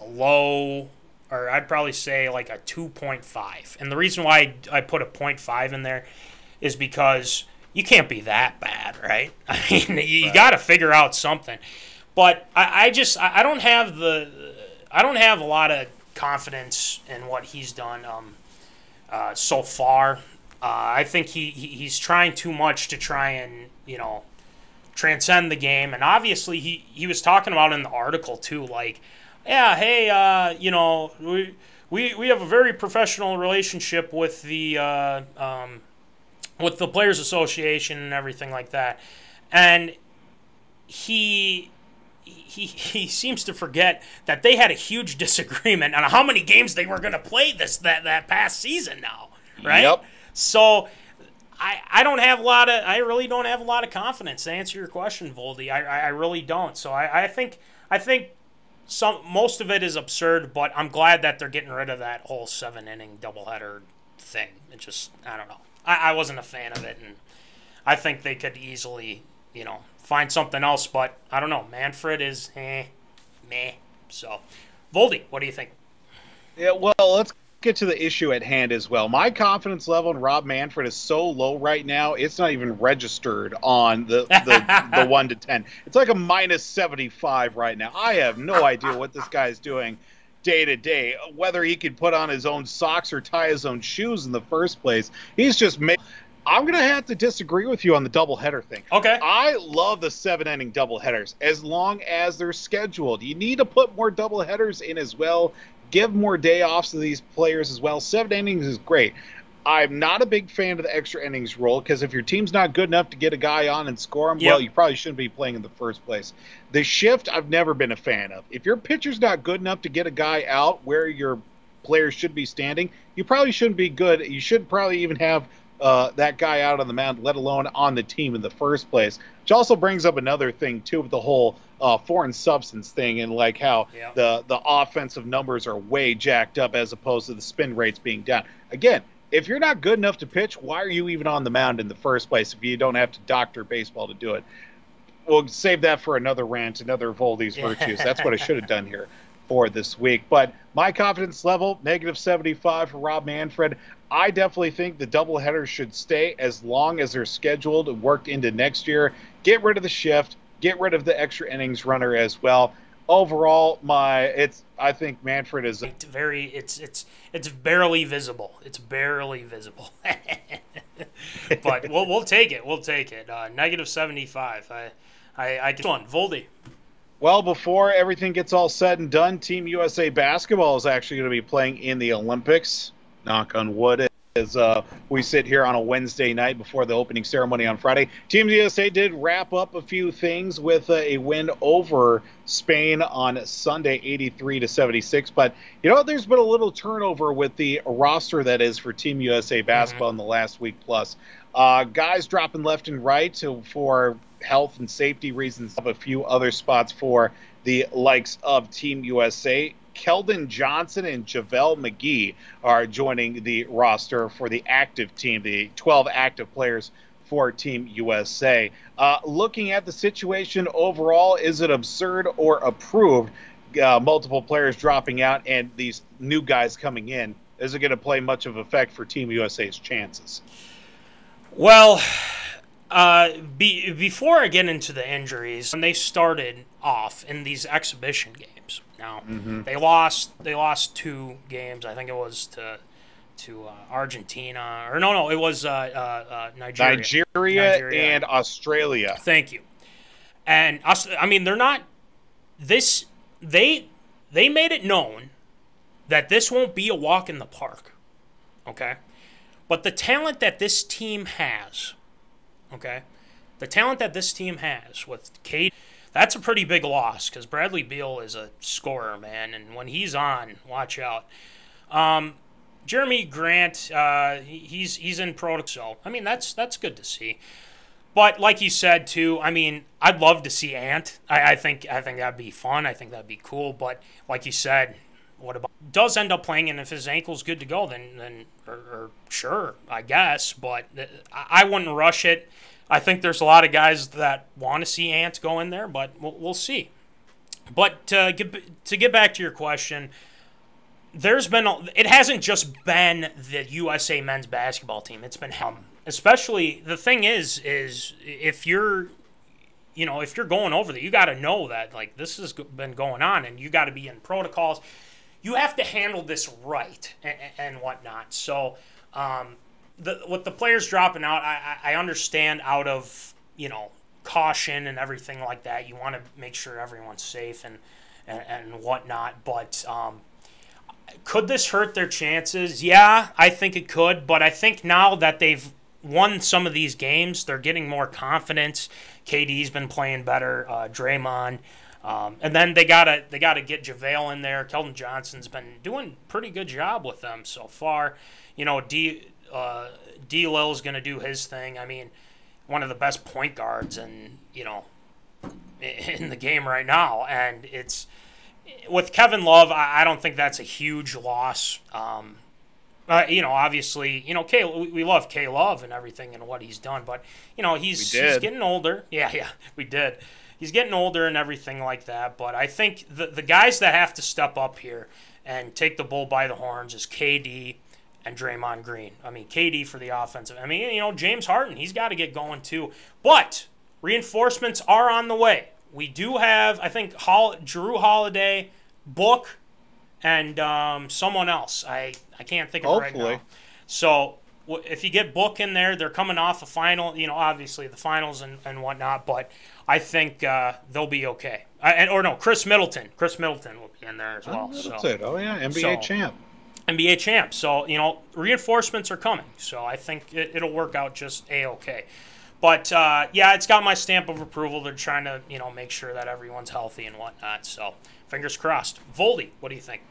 low, or I'd probably say like a 2.5. And the reason why I put a 0.5 in there is because you can't be that bad, right? I mean, you got to figure out something. But I don't have a lot of confidence in what he's done so far. I think he's trying too much to try and transcend the game, and obviously he was talking about in the article too, like, yeah, hey, we have a very professional relationship with the Players Association and everything like that, and he seems to forget that they had a huge disagreement on how many games they were going to play that past season now, right? Yep. So I don't have a lot of, I really don't have a lot of confidence to answer your question, Voldy. I really don't. So I think most of it is absurd, but I'm glad that they're getting rid of that whole 7-inning doubleheader thing. It just, I don't know. I wasn't a fan of it, and I think they could easily, find something else, but I don't know. Manfred is meh. So, Voldy, what do you think? Yeah, well, let's get to the issue at hand as well. My confidence level in Rob Manfred is so low right now, it's not even registered on the 1 to 10. It's like a minus 75 right now. I have no idea what this guy's doing day to day, whether he could put on his own socks or tie his own shoes in the first place. He's just I'm going to have to disagree with you on the doubleheader thing. Okay. I love the 7-inning doubleheaders as long as they're scheduled. You need to put more doubleheaders in as well. Give more day offs to these players as well. 7 innings is great. I'm not a big fan of the extra innings rule because if your team's not good enough to get a guy on and score him, well, you probably shouldn't be playing in the first place. The shift, I've never been a fan of. If your pitcher's not good enough to get a guy out where your players should be standing, you probably shouldn't be good. You should probably even have that guy out on the mound, let alone on the team in the first place. Which also brings up another thing, too, with the whole foreign substance thing and like how the offensive numbers are way jacked up as opposed to the spin rates being down. Again, if you're not good enough to pitch, why are you even on the mound in the first place if you don't have to doctor baseball to do it? We'll save that for another rant, another Voldy's virtues. That's what I should have done here for this week. But my confidence level, negative 75 for Rob Manfred. I definitely think the doubleheaders should stay as long as they're scheduled and worked into next year. Get rid of the shift. Get rid of the extra innings runner as well. Overall, I think Manfred is it's barely visible. It's barely visible. But we'll take it. We'll take it. Negative 75. I get on Voldy. Well, before everything gets all said and done, Team USA basketball is actually going to be playing in the Olympics. Knock on wood. As we sit here on a Wednesday night before the opening ceremony on Friday. Team USA did wrap up a few things with a win over Spain on Sunday, 83-76. But, there's been a little turnover with the roster that is for Team USA basketball in the last week plus. Guys dropping left and right for health and safety reasons. Have a few other spots for the likes of Team USA. Keldon Johnson and JaVale McGee are joining the roster for the active team, the 12 active players for Team USA. Looking at the situation overall, is it absurd or approved? Multiple players dropping out and these new guys coming in. Is it going to play much of effect for Team USA's chances? Well, before I get into the injuries, when they started off in these exhibition games, now they lost 2 games. I think it was to Argentina, or no, it was Nigeria and Australia. Thank you. And I mean, they're not this. They made it known that this won't be a walk in the park. Okay, but the talent that this team has. Okay, the talent that this team has with Kate, that's a pretty big loss because Bradley Beal is a scorer, man, and when he's on, watch out. Jeremy Grant, he's in protocol, so I mean that's good to see. But like you said too, I mean I'd love to see Ant. I think that'd be fun. I think that'd be cool. But like you said, what about does end up playing, and if his ankle's good to go, then sure, I guess. But I wouldn't rush it. I think there's a lot of guys that want to see Ant go in there, but we'll see. But to get back to your question, it hasn't just been the USA men's basketball team. It's been especially the thing is if you're going over there, you got to know that like this has been going on, and you got to be in protocols. You have to handle this right and whatnot. So, with the players dropping out, I understand out of caution and everything like that. You want to make sure everyone's safe and whatnot. But could this hurt their chances? Yeah, I think it could. But I think now that they've won some of these games, they're getting more confidence. KD's been playing better. Draymond. And then they gotta get JaVale in there. Keldon Johnson's been doing a pretty good job with them so far. D-Lil's going to do his thing. I mean, one of the best point guards in the game right now. And it's with Kevin Love, I don't think that's a huge loss. Obviously, we love K Love and everything and what he's done, but he's getting older. Yeah, we did. He's getting older and everything like that. But I think the guys that have to step up here and take the bull by the horns is KD and Draymond Green. I mean, KD for the offensive. I mean, James Harden, he's got to get going too. But reinforcements are on the way. We do have, I think, Jrue Holiday, Book, and someone else. I can't think of it right now. So if you get Book in there, they're coming off a final, obviously the finals and whatnot, but I think they'll be okay. Chris Middleton. Chris Middleton will be in there as well. NBA champ. NBA champ. So, reinforcements are coming. So I think it'll work out just A-okay. But, it's got my stamp of approval. They're trying to, make sure that everyone's healthy and whatnot. So, fingers crossed. Voldy, what do you think?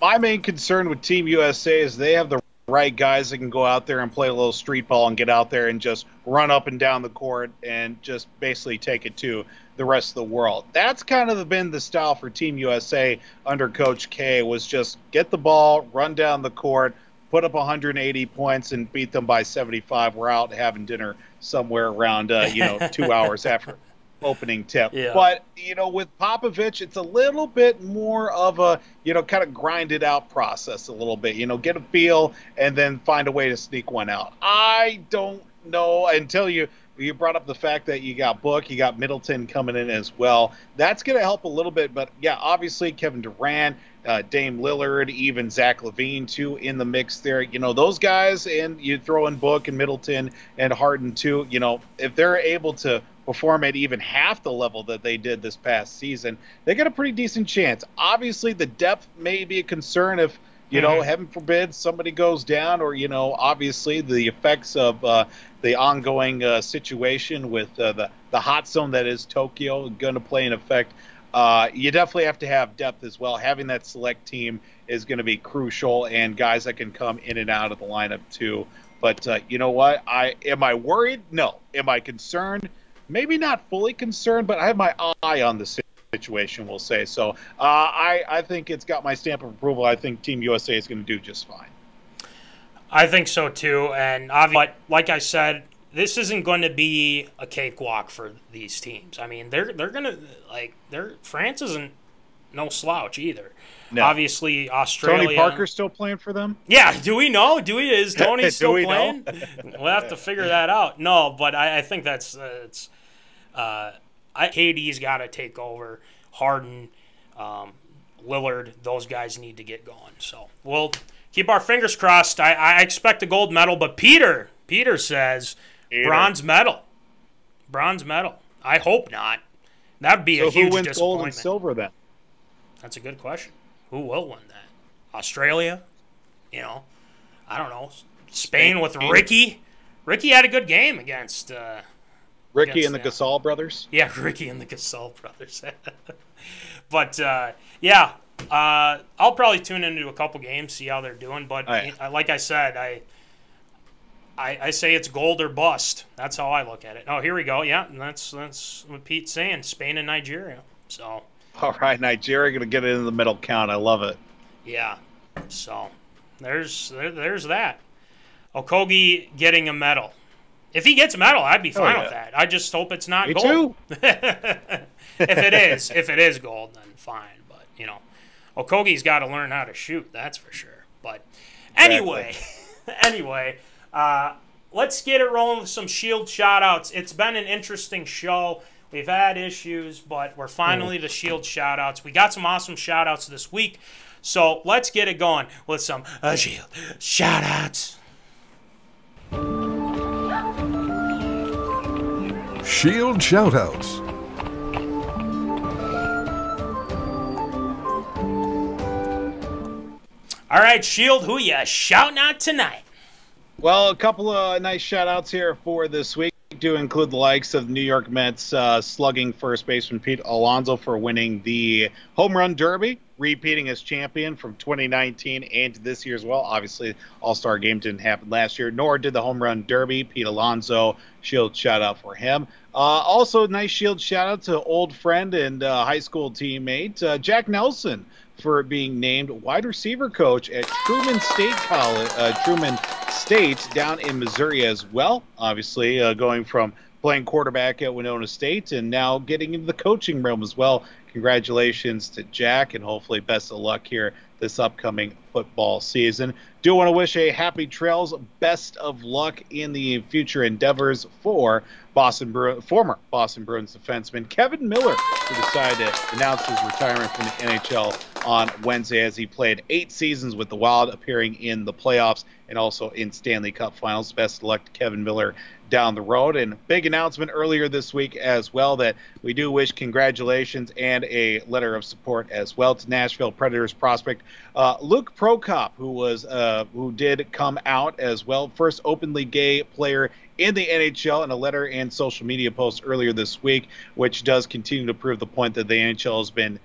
My main concern with Team USA is they have the right guys that can go out there and play a little street ball and get out there and just run up and down the court and just basically take it to the rest of the world. That's kind of been the style for Team USA under Coach K, was just get the ball, run down the court, put up 180 points, and beat them by 75. We're out having dinner somewhere around 2 hours after opening tip. Yeah. But with Popovich, it's a little bit more of a kind of grinded out process a little bit. Get a feel and then find a way to sneak one out. I don't know until you brought up the fact that you got Book, you got Middleton coming in as well. That's going to help a little bit. But yeah, obviously Kevin Durant, Dame Lillard, even Zach LaVine too in the mix there. Those guys, and you throw in Book and Middleton and Harden too. If they're able to perform at even half the level that they did this past season, they got a pretty decent chance. Obviously, the depth may be a concern if, heaven forbid, somebody goes down, or, obviously the effects of the ongoing situation with the hot zone that is Tokyo going to play an effect. You definitely have to have depth as well. Having that select team is going to be crucial, and guys that can come in and out of the lineup too. But you know what? Am I worried? No. Am I concerned? Maybe not fully concerned, but I have my eye on the situation, we'll say. So I think it's got my stamp of approval. I think Team USA is going to do just fine. I think so too. And obviously, like I said, this isn't going to be a cakewalk for these teams. I mean, they're going to France isn't no slouch either. No. Obviously, Australia. Tony Parker's still playing for them? Yeah. Do we know? Is Tony still playing? We'll have to figure that out. No, but I think that's KD's got to take over. Harden, Lillard, those guys need to get going. So we'll keep our fingers crossed. I expect a gold medal, but Peter says bronze medal. Bronze medal. I hope not. That'd be a huge disappointment. Who wins gold and silver then? That's a good question. Who will win that? Australia? I don't know. Spain with Ricky. Ricky had a good game against Ricky and the Gasol brothers? Yeah, Ricky and the Gasol brothers. But, I'll probably tune into a couple games, see how they're doing. But like I said, I say it's gold or bust. That's how I look at it. Oh, here we go. Yeah, and that's what Pete's saying, Spain and Nigeria. So. All right, Nigeria going to get into the middle count. I love it. Yeah, so there's that. Okogie getting a medal. If he gets a medal, I'd be fine with that. I just hope it's not gold. Me too. if it is gold, then fine. But Okogie's got to learn how to shoot. That's for sure. But anyway, let's get it rolling with some Shield shout-outs. It's been an interesting show. We've had issues, but we're finally to Shield shout-outs. We got some awesome shout-outs this week. So let's get it going with some Shield shout-outs. Shield shout-outs. All right, Shield, who ya shouting out tonight? Well, a couple of nice shout-outs here for this week do include the likes of New York Mets slugging first baseman Pete Alonso for winning the Home Run Derby. repeating as champion from 2019 and this year as well. Obviously, All-Star Game didn't happen last year, nor did the Home Run Derby. Pete Alonso, Shield shout-out for him. Also, nice Shield shout-out to old friend and high school teammate Jack Nelson for being named wide receiver coach at Truman State down in Missouri as well. Obviously, going from playing quarterback at Winona State and now getting into the coaching realm as well. Congratulations to Jack, and hopefully best of luck here this upcoming football season. Do want to wish a happy trails, best of luck in the future endeavors for former Boston Bruins defenseman Kevin Miller, who decided to announce his retirement from the NHL on Wednesday as he played 8 seasons with the Wild, appearing in the playoffs and also in Stanley Cup Finals. Best of luck to Kevin Miller down the road. And big announcement earlier this week as well that we do wish congratulations and a letter of support as well to Nashville Predators prospect Luke Prokop, who did come out as well, first openly gay player in the NHL, in a letter and social media post earlier this week, which does continue to prove the point that the NHL has been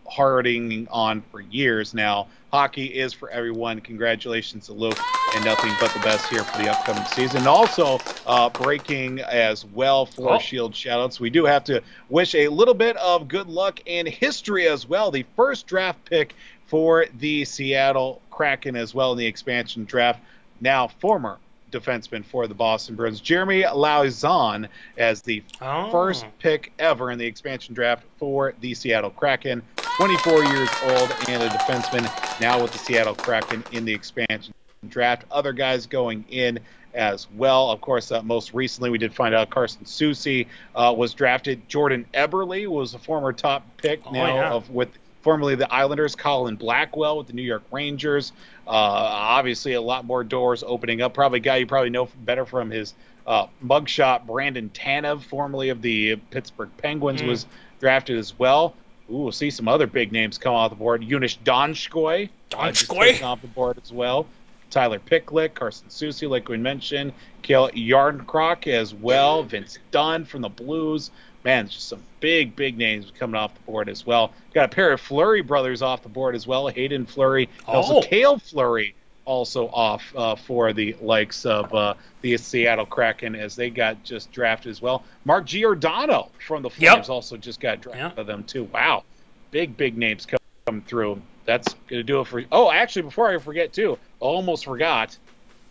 hardening on for years now. Hockey is for everyone. Congratulations to Luke, and nothing but the best here for the upcoming season. Also, breaking as well for Shield shoutouts, we do have to wish a little bit of good luck and history as well. The first draft pick for the Seattle Kraken as well in the expansion draft, now former defenseman for the Boston Bruins, Jeremy Lauzon, as the first pick ever in the expansion draft for the Seattle Kraken. 24 years old and a defenseman now with the Seattle Kraken in the expansion draft. Other guys going in as well. Of course, most recently we did find out Carson Soucy was drafted. Jordan Eberle was a former top pick with formerly the Islanders. Colin Blackwell with the New York Rangers. Obviously, a lot more doors opening up. Probably a guy you probably know better from his mugshot. Brandon Tanev, formerly of the Pittsburgh Penguins, was drafted as well. Ooh, we'll see some other big names come off the board. Eunice Donskoy off the board as well. Tyler Picklick, Carson Soucy, like we mentioned. Kale Yarncroc as well. Vince Dunn from the Blues. Man, just some big names coming off the board as well. Got a pair of Fleury brothers off the board as well. Hayden Fleury, also Cale Fleury, also off for the likes of the Seattle Kraken as they got just drafted as well. Mark Giordano from the Flames also just got drafted by them too. Wow, big names come through. That's going to do it for – oh, actually, before I forget too, almost forgot.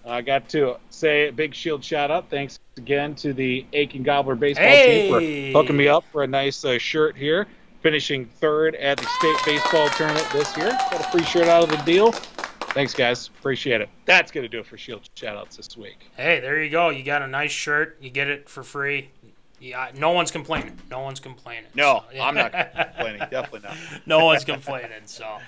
I got to say a big Shield shout-out. Thanks again to the Aiken Gobbler baseball team for hooking me up for a nice shirt here. Finishing third at the state baseball tournament this year. Got a free shirt out of the deal. Thanks, guys. Appreciate it. That's going to do it for Shield shout-outs this week. Hey, there you go. You got a nice shirt. You get it for free. Yeah, no one's complaining. No, I'm not complaining. Definitely not. No one's complaining. So,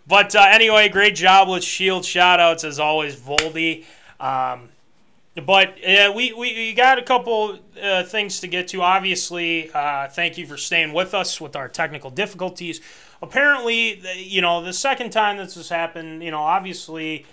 but anyway, great job with Shield shout-outs as always, Voldy. But we got a couple things to get to. Obviously, thank you for staying with us with our technical difficulties. Apparently, the second time this has happened, obviously,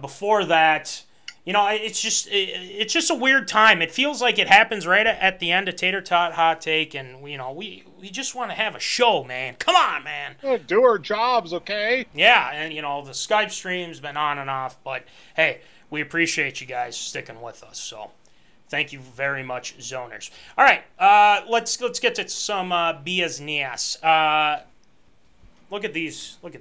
before that, it's just a weird time. It feels like it happens right at the end of Tater Tot Hot Take, and we just want to have a show, man. Come on, man. Do our jobs, okay? Yeah, and the Skype stream's been on and off, but hey, we appreciate you guys sticking with us. So, thank you very much, Zoners. All right, let's get to some business. Look at these. Okay.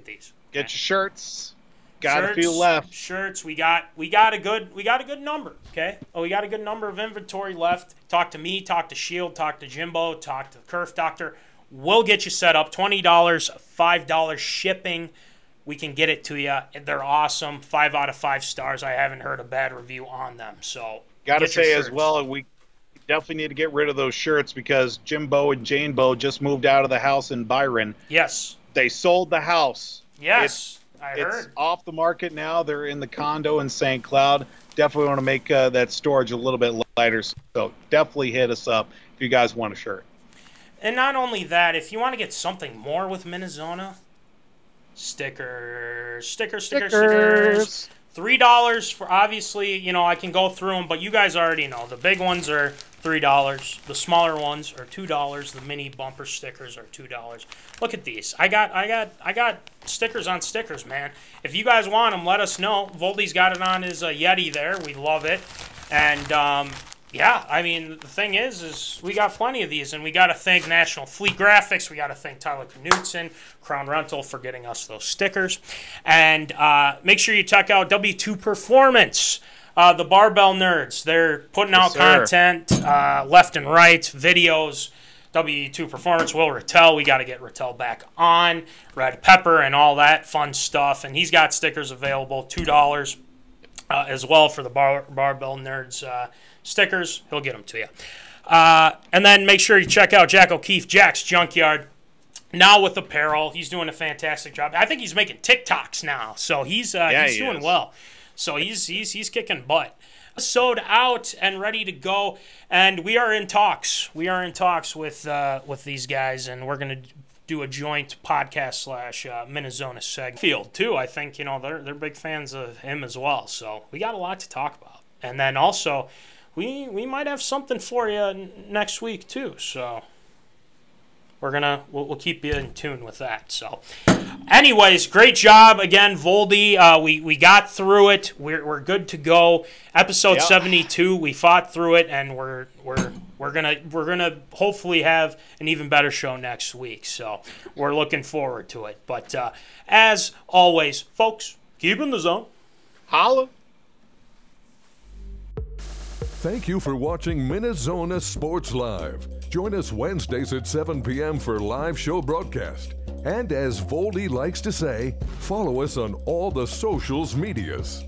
Get your shirts. Got a few left. Shirts. We got a good number. Okay. Oh, we got a good number of inventory left. Talk to me. Talk to Shield. Talk to Jimbo. Talk to the Kerf Doctor. We'll get you set up. $20, $5 shipping. We can get it to you. They're awesome. 5 out of 5 stars. I haven't heard a bad review on them. So got to say as well, we definitely need to get rid of those shirts because Jimbo and Janebo just moved out of the house in Byron. Yes. They sold the house. Yes. It's off the market now. They're in the condo in St. Cloud. Definitely want to make that storage a little bit lighter. So definitely hit us up if you guys want a shirt. And not only that, if you want to get something more with MinneZona, stickers. $3 for, obviously, you know, I can go through them, but you guys already know. The big ones are $3. The smaller ones are $2. The mini bumper stickers are $2. Look at these. I got stickers on stickers, man. If you guys want them, let us know. Voldy's got it on his Yeti there. We love it. And, yeah, I mean, the thing is we got plenty of these, and we got to thank National Fleet Graphics. We got to thank Tyler Knutson, Crown Rental, for getting us those stickers. And make sure you check out W2 Performance, the Barbell Nerds. They're putting out content left and right, videos. W2 Performance, Will Rattel. We got to get Rattel back on. Red Pepper and all that fun stuff. And he's got stickers available, $2 as well for the Barbell Nerds stickers. He'll get them to you. And then make sure you check out Jack O'Keefe, Jack's Junkyard, now with Apparel. He's doing a fantastic job. I think he's making TikToks now, so he's doing well. So he's kicking butt. Sold out and ready to go, and we are in talks. We are in talks with these guys, and we're gonna do a joint podcast / MinneZona segment. Field too. I think, you know, they're big fans of him as well. So we got a lot to talk about, and then also. We might have something for you next week too, so we'll keep you in tune with that. So, anyways, great job again, Voldy. We got through it. We're good to go. Episode 72. We fought through it, and we're gonna hopefully have an even better show next week. So we're looking forward to it. But as always, folks, keep in the zone. Holla. Thank you for watching MinneZona Sports Live. Join us Wednesdays at 7 p.m. for live show broadcast. And as Voldy likes to say, follow us on all the socials medias.